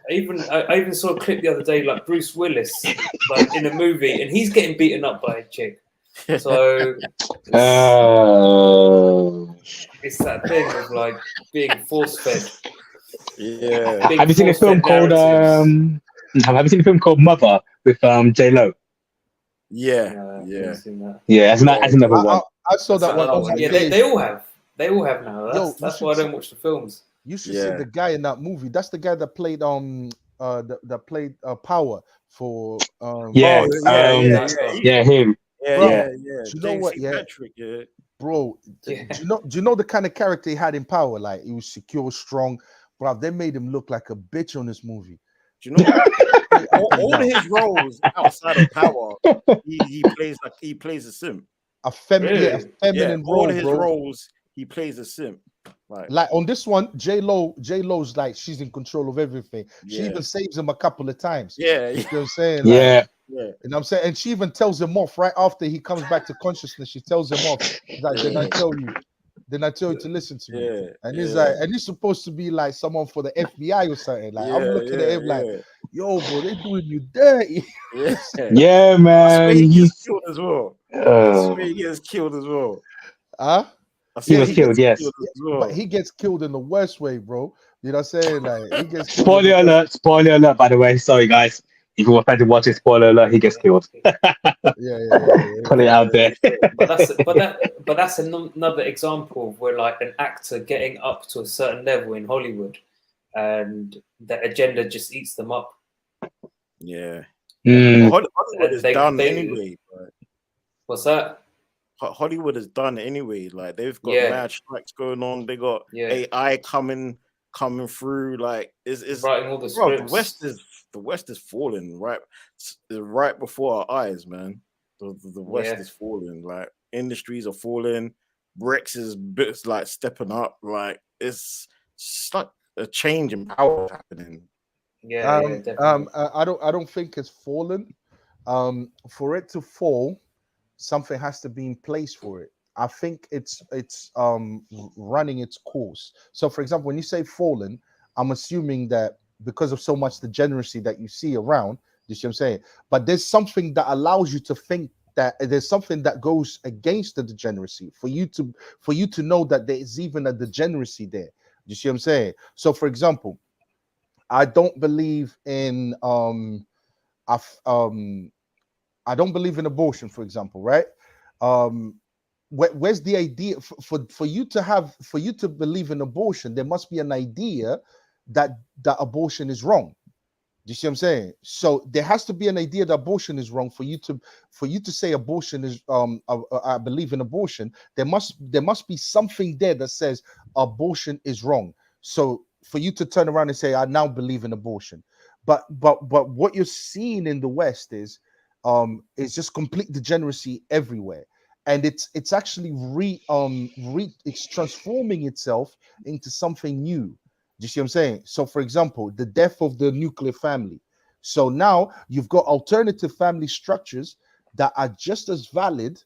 even I even saw a clip the other day, like Bruce Willis, like in a movie, and he's getting beaten up by a chick. So it's that thing of like being force fed. Yeah. Have you seen a film called Have you seen a film called Mother with J-Lo? Yeah. Yeah, that's another one. I saw that one. Yeah, they all have. They all have now. That's why I don't watch the films. You should see the guy in that movie. That's the guy that played that played Power for him. Bro, do you know what? Bro, do you know the kind of character he had in Power? Like, he was secure, strong. Bro, they made him look like a bitch on this movie. Do you know all his roles outside of Power, he plays a simp. A feminine role. All his roles, he plays a simp. Like on this one, J-Lo's like, she's in control of everything. She even saves him a couple of times. Yeah. You know what I'm saying? Like, you know what I'm saying? And she even tells him off right after he comes back to consciousness. She tells him off. Like, didn't I tell you to listen to me? And he's like, and he's supposed to be like someone for the FBI or something. Like, I'm looking at him like, yo, bro, they doing you dirty. Yeah, man. He gets killed as well. He gets killed as well. Huh? He was killed, yes. But he gets killed in the worst way, bro. You know what I'm saying? Like, he gets killed. Spoiler alert, by the way. Sorry, guys. If you were trying to watch it, spoiler alert, he gets killed. Put it out there. But that's another example of where like an actor getting up to a certain level in Hollywood, and the agenda just eats them up. Yeah. Hollywood is done anyway. What's that? Hollywood is done anyway. Like, they've got mad strikes going on. They got AI coming through. Like, is writing all the scripts. The West is falling right before our eyes, man. The West is falling. Like, industries are falling. Bricks is bits like stepping up. Like, it's like a change in power happening. I don't think it's fallen. For it to fall, something has to be in place for it. I think it's running its course. So, for example, when you say fallen, I'm assuming that because of so much degeneracy that you see around, you see what I'm saying? But there's something that allows you to think that there's something that goes against the degeneracy for you to know that there is even a degeneracy there. You see what I'm saying? So, for example, I don't believe in I don't believe in abortion, for example, right? Where's the idea for you to believe in abortion? There must be an idea that abortion is wrong. Do you see what I'm saying? So there has to be an idea that abortion is wrong for you to say abortion is I believe in abortion. There must be something there that says abortion is wrong. So for you to turn around and say I now believe in abortion, but what you're seeing in the West is just complete degeneracy everywhere, and it's actually it's transforming itself into something new. Do you see what I'm saying? So, for example, the death of the nuclear family. So now you've got alternative family structures that are just as valid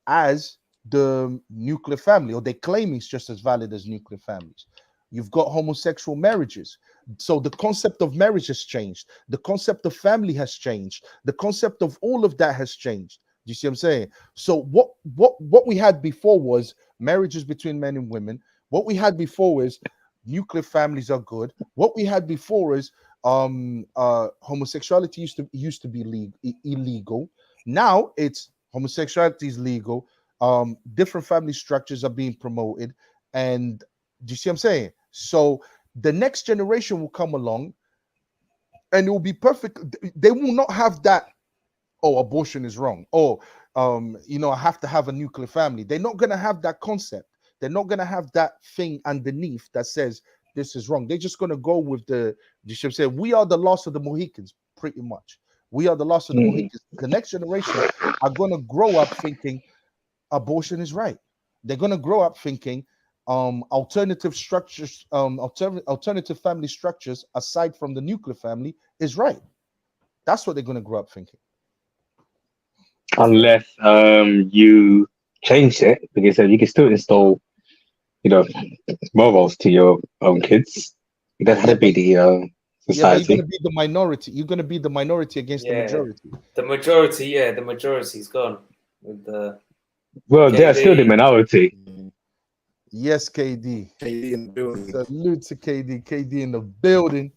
as the nuclear family, or they claim it's just as valid as nuclear families. You've got homosexual marriages. So the concept of marriage has changed. The concept of family has changed. The concept of all of that has changed. Do you see what I'm saying? So what we had before was marriages between men and women. What we had before is nuclear families are good. What we had before is homosexuality used to be illegal. Now it's homosexuality is legal. Different family structures are being promoted. And do you see what I'm saying? So The next generation will come along and it will be perfect. They will not have that, oh, abortion is wrong. Oh, I have to have a nuclear family. They're not going to have that concept. They're not going to have that thing underneath that says this is wrong. They're just going to go with you should say, we are the last of the Mohicans, pretty much. We are the last of the Mohicans. The next generation are going to grow up thinking abortion is right. They're going to grow up thinking alternative structures, alternative family structures aside from the nuclear family is right. That's what they're going to grow up thinking. Unless you change it, because you can still install, morals to your own kids. It doesn't have to be the society. Yeah, but you're going to be the minority. You're going to be the minority against the majority. The majority's gone. With the well, they are still the minority. Yes, KD. KD in the building. Salute to KD. KD in the building.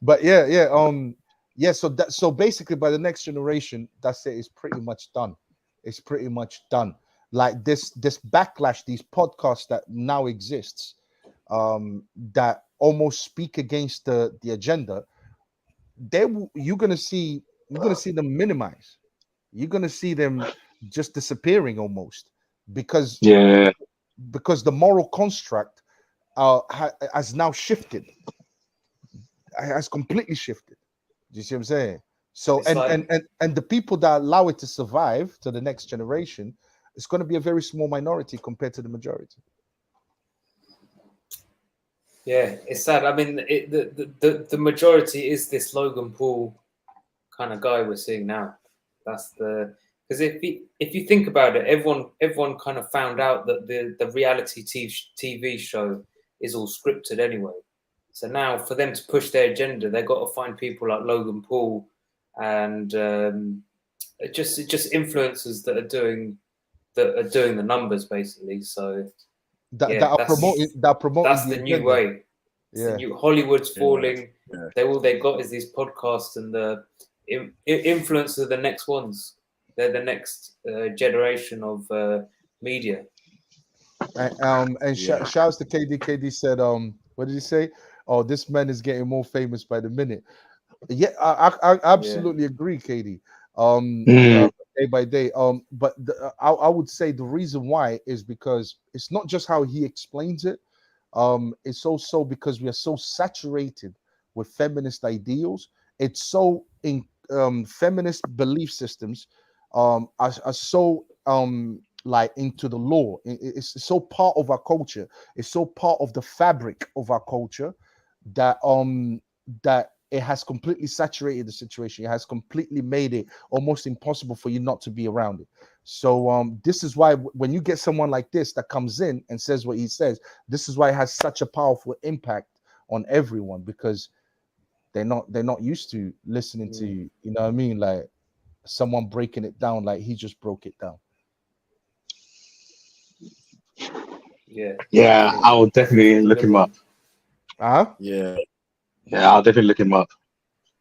But yeah. So basically, by the next generation, that's it. It's pretty much done. It's pretty much done. Like this backlash, these podcasts that now exists, that almost speak against the agenda. You're gonna see them minimize. You're gonna see them just disappearing almost because the moral construct has now shifted. Has completely shifted. Do you see what I'm saying? So and the people that allow it to survive to the next generation, it's going to be a very small minority compared to the majority. Yeah, it's sad. I mean, the majority is this Logan Paul kind of guy we're seeing now. That's because if you think about it, everyone kind of found out that the reality TV show is all scripted anyway. So now for them to push their agenda, they've got to find people like Logan Paul and just influencers that are doing the numbers basically. So that are promoting that's the new way. Yeah, the new Hollywood's falling. Yeah. All they got is these podcasts and the influence of the next ones. They're the next generation of media. And shouts to KD. KD said, what did he say? Oh, this man is getting more famous by the minute. Yeah, I absolutely agree, KD. Day by day. But I would say the reason why is because it's not just how he explains it. It's also because we are so saturated with feminist ideals. It's so in feminist belief systems are so like into the law. It's so part of our culture. It's so part of the fabric of our culture that that it has completely saturated the situation. It has completely made it almost impossible for you not to be around it. So this is why when you get someone like this that comes in and says what he says, this is why it has such a powerful impact on everyone, because they're not used to listening to, you know what I mean, like someone breaking it down like he just broke it down. Yeah, I will definitely look him up. Yeah, I'll definitely look him up.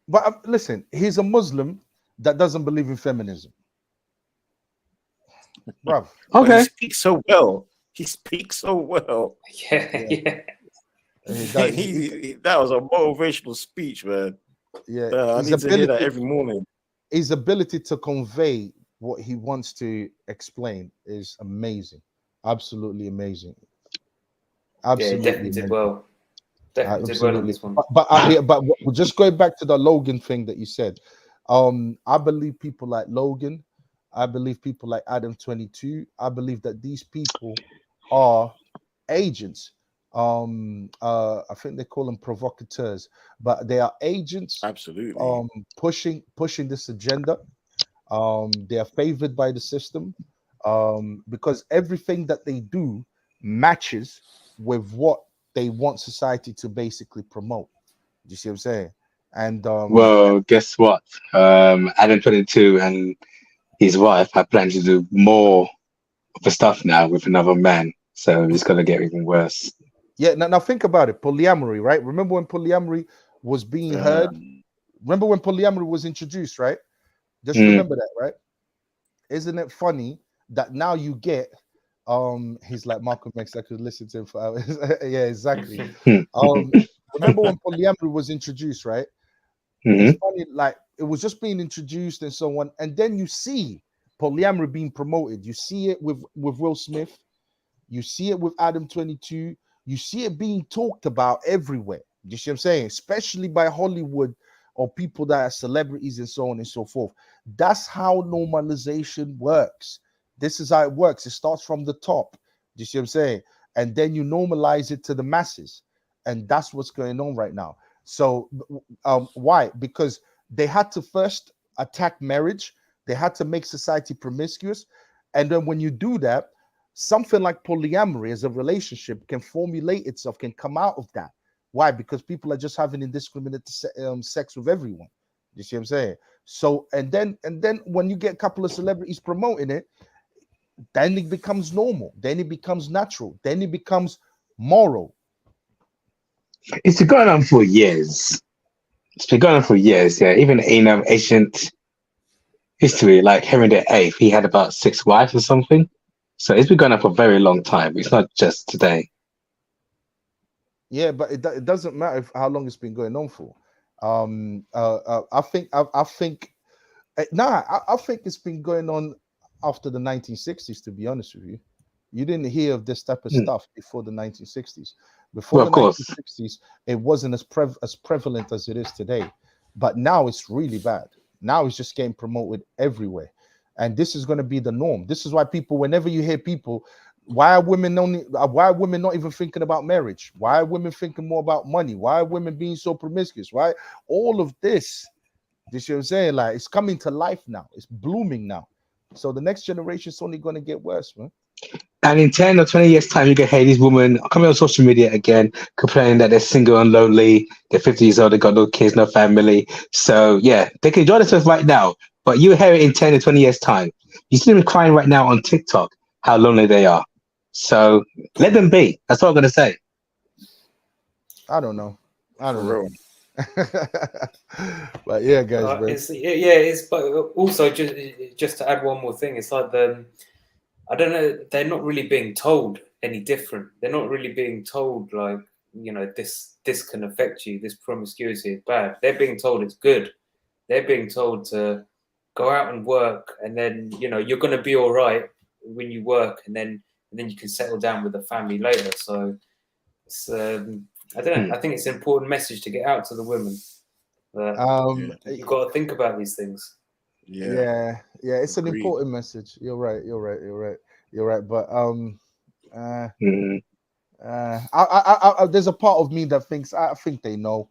But listen, he's a Muslim that doesn't believe in feminism. Bruv. Okay. He speaks so well. Yeah. That was a motivational speech, man. Yeah. I need to hear that every morning. His ability to convey what he wants to explain is amazing. Absolutely amazing. Absolutely. Yeah, definitely did well. Definitely did well on this one. But just going back to the Logan thing that you said, I believe people like Logan, I believe people like Adam 22, I believe that these people are agents. I think they call them provocateurs, but they are agents. Absolutely. Pushing this agenda. They are favored by the system, because everything that they do matches with what they want society to basically promote. Do you see what I'm saying? And well, guess what? Adam 22 and his wife have planned to do more of the stuff now with another man, so it's gonna get even worse. Yeah, now think about it. Polyamory, right? Remember when polyamory was being heard? Remember when polyamory was introduced, right? Just remember that, right? Isn't it funny that now you get He's like Malcolm X. I could listen to him for hours. Yeah, exactly. Remember when polyamory was introduced, right? It's funny, like it was just being introduced and so on, and then you see polyamory being promoted. You see it with Will Smith, you see it with Adam 22, you see it being talked about everywhere. You see what I'm saying? Especially by Hollywood or people that are celebrities and so on and so forth. That's how normalization works. This is how it works. It starts from the top. You see what I'm saying? And then you normalize it to the masses, and that's what's going on right now. So why? Because they had to first attack marriage. They had to make society promiscuous. And then when you do that, something like polyamory as a relationship can formulate itself, can come out of that. Why? Because people are just having indiscriminate sex with everyone. You see what I'm saying? So, and then when you get a couple of celebrities promoting it, then it becomes normal. Then it becomes natural. Then it becomes moral. It's been going on for years. It's been going on for years, yeah. Even in ancient history, like Henry VIII, he had about 6 wives or something. So it's been going on for a very long time. It's not just today. Yeah, but it doesn't matter how long it's been going on for. I think it's been going on after the 1960s. To be honest with you, you didn't hear of this type of stuff before the 1960s. Before the 1960s, it wasn't as prevalent as it is today. But now it's really bad. Now it's just getting promoted everywhere, and this is going to be the norm. This is why people, whenever you hear people, why are women not even thinking about marriage? Why are women thinking more about money? Why are women being so promiscuous? Why all of this? You see what I'm saying? Like, it's coming to life now. It's blooming now. So the next generation is only going to get worse, man. And in 10 or 20 years' time, you get, hey, these women coming on social media again, complaining that they're single and lonely, they're 50 years old, they got no kids, no family. So, yeah, they can enjoy themselves right now. But you hear it in 10 or 20 years' time. You see them crying right now on TikTok, how lonely they are. So let them be. That's all I'm going to say. I don't know. But yeah, guys, bro. It's but also just to add one more thing, it's like I don't know, they're not really being told any different. They're not really being told, like, you know, this can affect you, this promiscuity is bad. They're being told it's good. They're being told to go out and work, and then, you know, you're going to be all right when you work, and then you can settle down with a family later. So it's I don't know. I think it's an important message to get out to the women. You've got to think about these things. Yeah, it's an important message. You're right. But there's a part of me that thinks I think they know.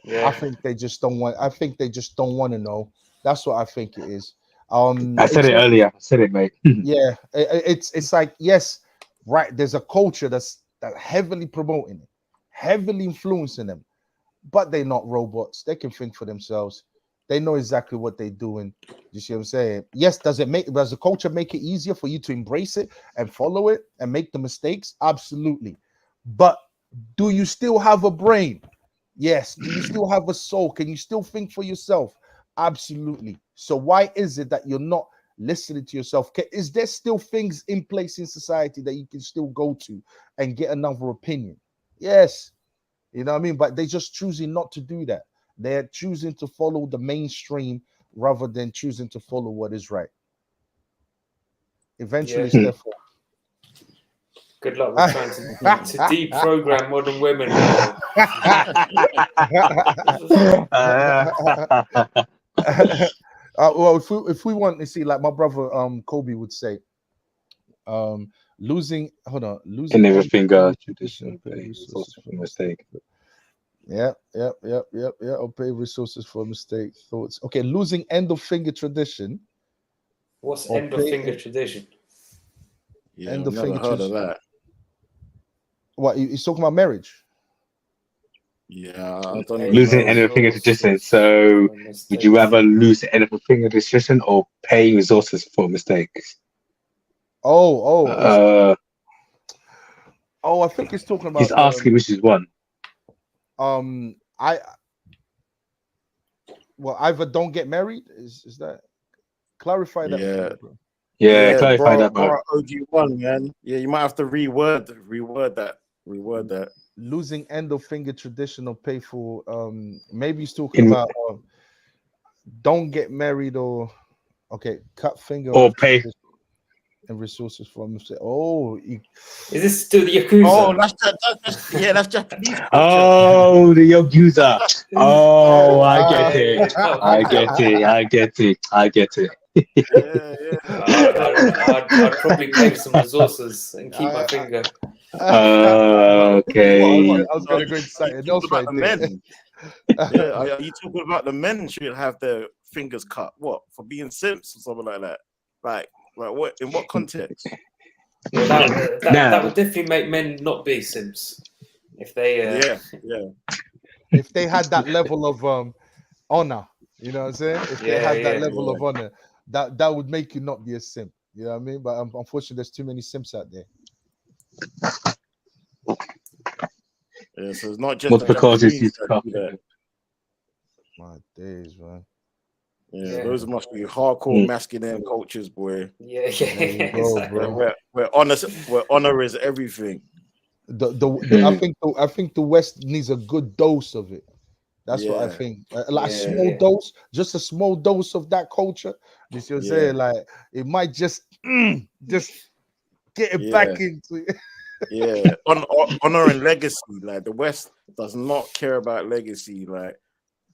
Yeah. I think they just don't want. I think they just don't want to know. That's what I think it is. I said it earlier. I said it, mate. Yeah, it's like, yes, right. There's a culture that heavily promoting it, heavily influencing them, but they're not robots. They can think for themselves. They know exactly what they're doing. You see what I'm saying? Yes, does the culture make it easier for you to embrace it and follow it and make the mistakes? Absolutely. But do you still have a brain? Yes. Do you still have a soul? Can you still think for yourself? Absolutely. So why is it that you're not listening to yourself? Is there still things in place in society that you can still go to and get another opinion? Yes. You know what I mean? But they're just choosing not to do that. They're choosing to follow the mainstream rather than choosing to follow what is right. Eventually, it's their fault. Good luck with trying to deprogram modern women. Well, if we want to see, like my brother Kobe would say, losing and everything tradition mistake. Yeah. I'll pay resources for mistake thoughts. Okay, losing end of finger tradition. What's end of finger tradition? Yeah, I've never heard of that. What, he's talking about marriage? Yeah, I don't even losing know. end of a finger tradition. So, would you rather lose the end of a finger tradition or pay resources for mistakes? I think he's talking about. He's asking which is one. Either don't get married. Is that clarify that? Yeah. For me, bro. Yeah, clarify that, bro. OG1, man. Yeah, you might have to reword that. Losing end of finger traditional payful. Maybe he's talking about don't get married or cut finger or pay and resources from. Oh, is this still the Yakuza? Oh, that's Japanese. Oh, the Yakuza. Oh, I get it. I get it. I'd probably pay for some resources and keep my finger. Okay. I was gonna go into something else right there. Yeah, are you talking about the men should have their fingers cut? What, for being simps or something like that? Like what? In what context? Well, that would definitely make men not be simps if they. If they had that level of honor, you know what I'm saying? If they had that level of honor, that would make you not be a simp. You know what I mean? But unfortunately, there's too many simps out there. Yeah, so it's not just what's because it's that. My days, man. Yeah, those must be hardcore masculine cultures, boy. Yeah, bro. Where honor is everything. I think the West needs a good dose of it. That's what I think. Like a small dose, just a small dose of that culture. You see what I'm saying? Like it might just get it back into it. Yeah, honor and legacy. Like the West does not care about legacy. Like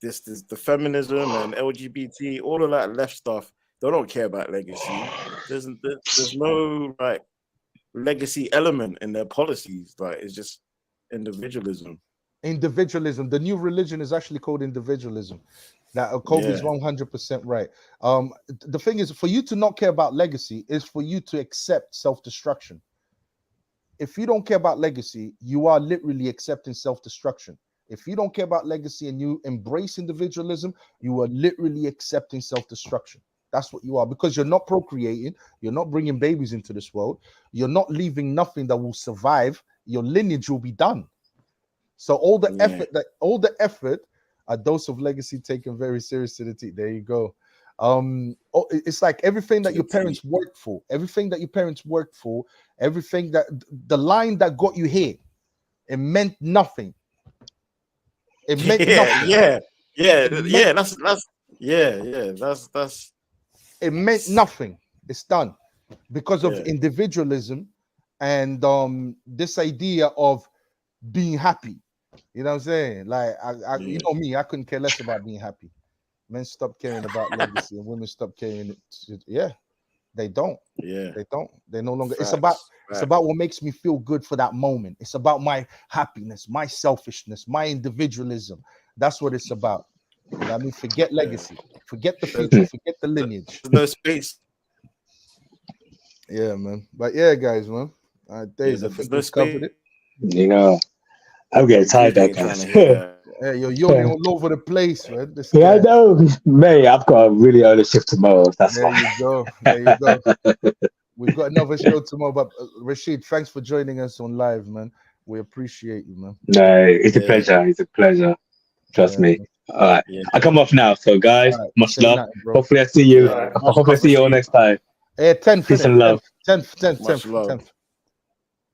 this is the feminism and LGBT, all of that left stuff. They don't care about legacy. There's no like legacy element in their policies. Like it's just individualism. Individualism. The new religion is actually called individualism. That Kobe's 100% right. The thing is, for you to not care about legacy is for you to accept self-destruction. If you don't care about legacy, you are literally accepting self-destruction. If you don't care about legacy and you embrace individualism, you are literally accepting self-destruction. That's what you are, because you're not procreating, you're not bringing babies into this world, you're not leaving nothing that will survive. Your lineage will be done. So all the effort, a dose of legacy taken very seriously. There you go. It's like everything that your parents worked for, everything that the line that got you here, it meant nothing. It meant nothing. That's it meant nothing. It's done because of individualism and this idea of being happy. You know what I'm saying? Like you know me, I couldn't care less about being happy. Men stop caring about legacy and women stop caring. They don't. They don't. They no longer. It's about what makes me feel good for that moment. It's about my happiness, my selfishness, my individualism. That's what it's about. You know what I mean? Forget legacy. Forget the future. Forget the lineage. No space. Yeah, man. But yeah, guys, man. Days, I think we've covered it. You know, I'm getting tired there, guys. Hey, you're yawning all over the place, man. I know, mate. I've got a really early shift tomorrow. That's why. There you go. We've got another show tomorrow. But Rashid, thanks for joining us on live, man. We appreciate you, man. No, it's a pleasure. It's a pleasure. Trust me. All right, I come off now. So, guys, much love. Hopefully, I see you. Hopefully, I see you all next time. Yeah, 10th. Peace and love. 10th.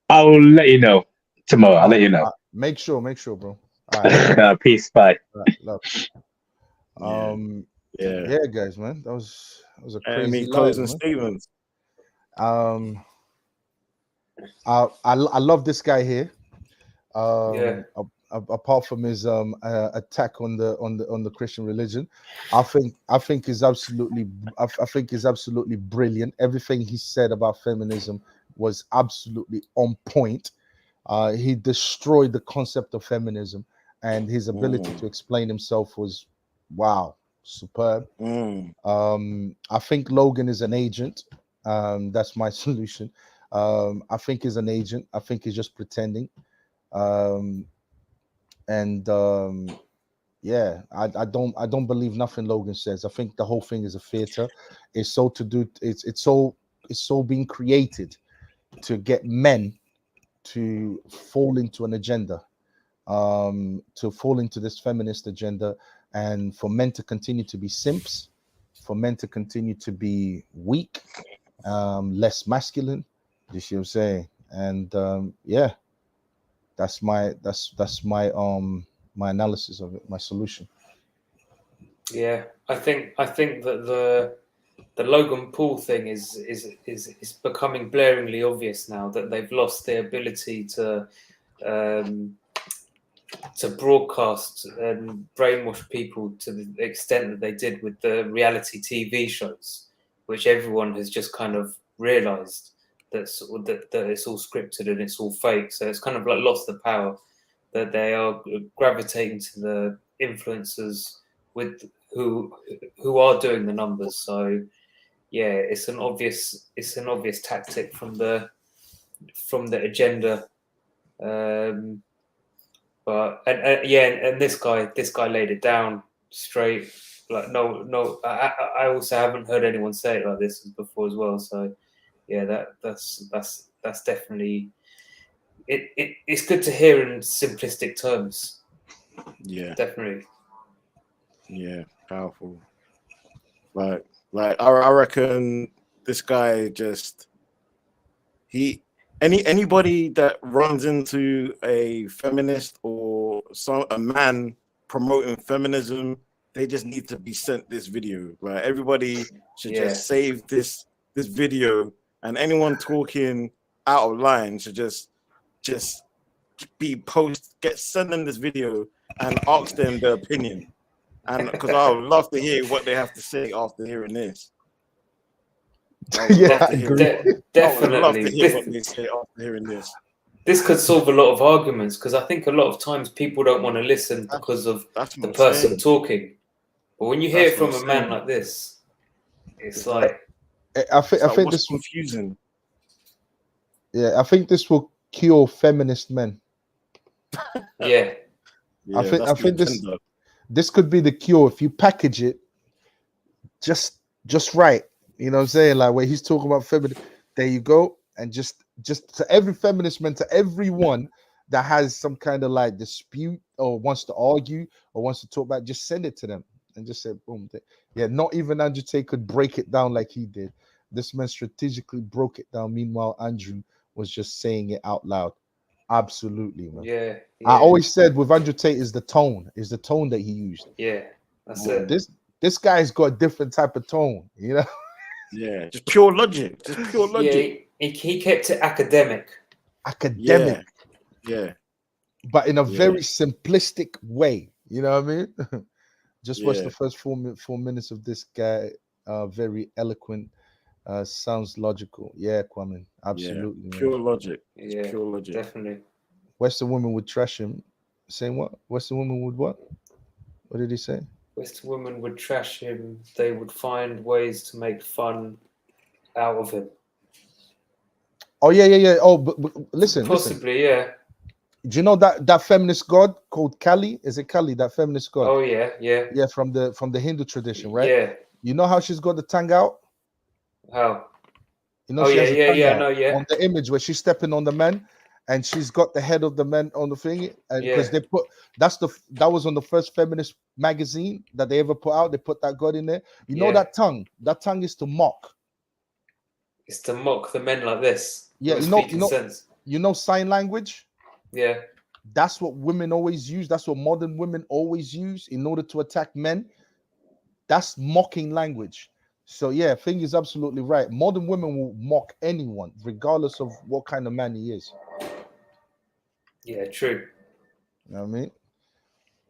I'll let you know tomorrow. I'll let you know. Make sure, bro. All right. Peace. Bye. Love. Yeah, guys, man. That was a crazy closing statements. I love this guy here. Apart from his attack on the Christian religion, I think is absolutely brilliant. Everything he said about feminism was absolutely on point. He destroyed the concept of feminism, and his ability to explain himself was superb. I think Logan is an agent. That's my solution. I think he's an agent. I think he's just pretending. I don't believe nothing Logan says. I think the whole thing is a theater. It's so being created to get men to fall into an agenda, to fall into this feminist agenda, and for men to continue to be simps, for men to continue to be weak, less masculine. You see what I'm saying? And yeah, that's my my analysis of it, my solution. Yeah, I think that the Logan Paul thing is becoming blaringly obvious now that they've lost their ability to broadcast and brainwash people to the extent that they did with the reality TV shows, which everyone has just kind of realised that it's all scripted and it's all fake. So it's kind of like lost the power, that they are gravitating to the influencers with who are doing the numbers. So yeah, it's an obvious tactic from the agenda. But and this guy laid it down straight. Like no, I also haven't heard anyone say it like this before as well. So yeah, that's definitely it's good to hear in simplistic terms. Yeah, definitely. Yeah, powerful. Like I reckon this guy just anybody that runs into a feminist or a man promoting feminism, they just need to be sent this video. Right, everybody should just save this video, and anyone talking out of line should just send them this video and ask them their opinion. And because I would love to hear what they have to say after hearing this. Yeah, I agree. Definitely. I would love to hear what they say after hearing this. This could solve a lot of arguments, because I think a lot of times people don't want to listen because of the person talking. But when you hear it from a man like this, it's like I think this confusing. Yeah, I think this will cure feminist men. Yeah. I think this could be the cure if you package it just right. You know what I'm saying? Like where he's talking about feminism, there you go. And just to every feminist man, to everyone that has some kind of like dispute or wants to argue or wants to talk about, just send it to them and just say, boom. Yeah, not even Andrew Tate could break it down like he did. This man strategically broke it down. Meanwhile, Andrew was just saying it out loud. Absolutely, man. Yeah. I always said with Andrew Tate is the tone that he used. Yeah, that's it. This guy's got a different type of tone, you know. Yeah, just pure logic. Yeah, he kept it academic. Yeah. But in a very simplistic way, you know what I mean? Just watch the first 4 minutes of this guy. Very eloquent. Sounds logical. Yeah, Kwame. Absolutely. Yeah. Pure logic. Yeah, pure logic. Definitely. Western women would trash him. Saying what? Western women would what? What did he say? Western women would trash him. They would find ways to make fun out of him. Oh yeah. Oh, but listen. Possibly, yeah. Do you know that feminist god called Kali? Is it Kali? That feminist god? Oh yeah. Yeah, from the Hindu tradition, right? Yeah. You know how she's got the tongue out? How? You know, on the image where she's stepping on the man, and she's got the head of the man on the thing, and because they put that was on the first feminist magazine that they ever put out. They put that god in there. You know that tongue is to mock. It's to mock the men like this. Yeah, you know sign language. Yeah, that's what women always use. That's what modern women always use in order to attack men. That's mocking language. So yeah, thing is absolutely right. Modern women will mock anyone, regardless of what kind of man he is. Yeah, true. You know what I mean?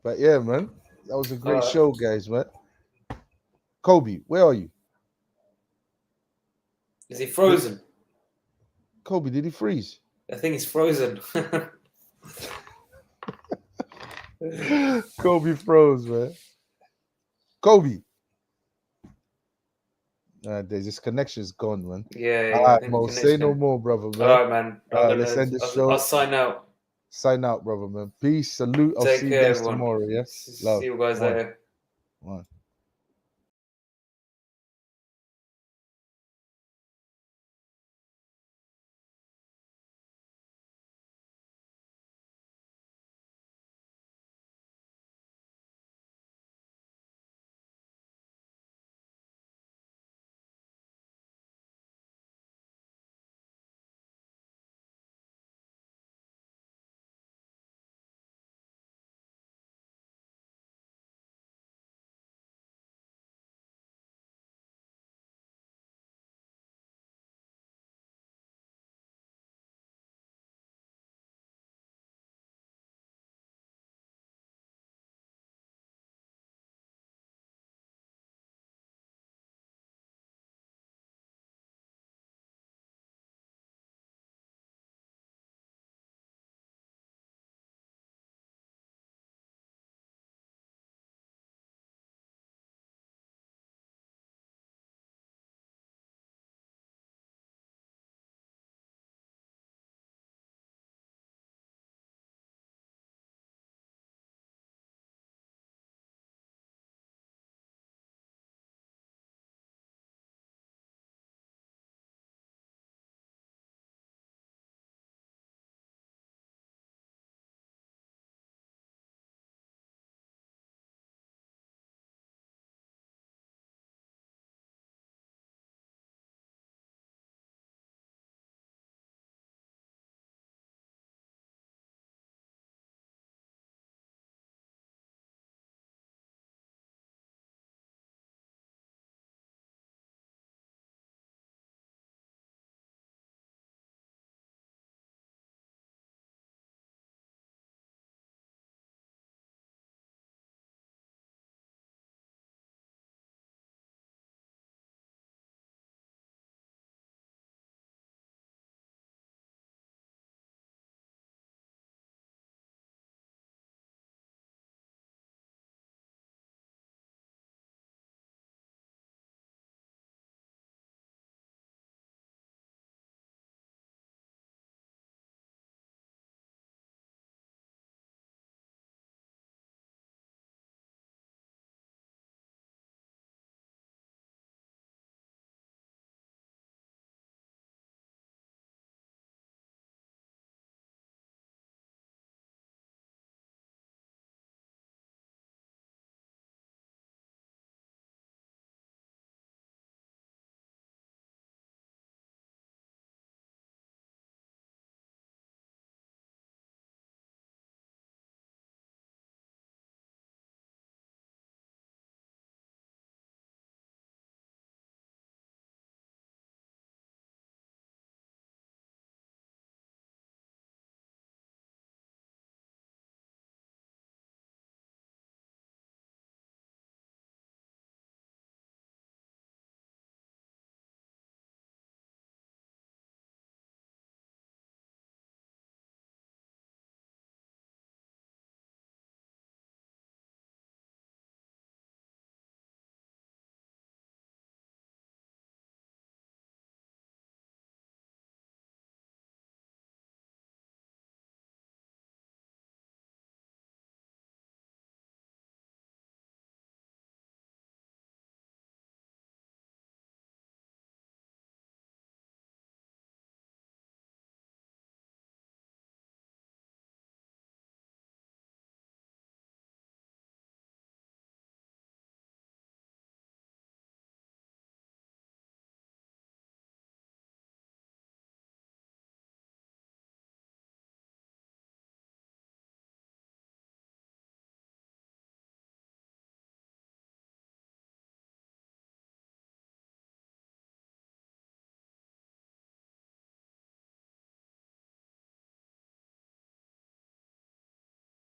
But yeah, man, that was a great show, guys, man. Kobe, where are you? Is he frozen? Kobe, did he freeze? I think he's frozen. Kobe froze, man. Kobe. This connection is gone, man. Yeah. All right, Mo, say no more, brother, man. All right, man. Let's end the show. I'll sign out. Sign out, brother, man. Peace, salute. I'll see you guys tomorrow. Yeah. See you guys later. One.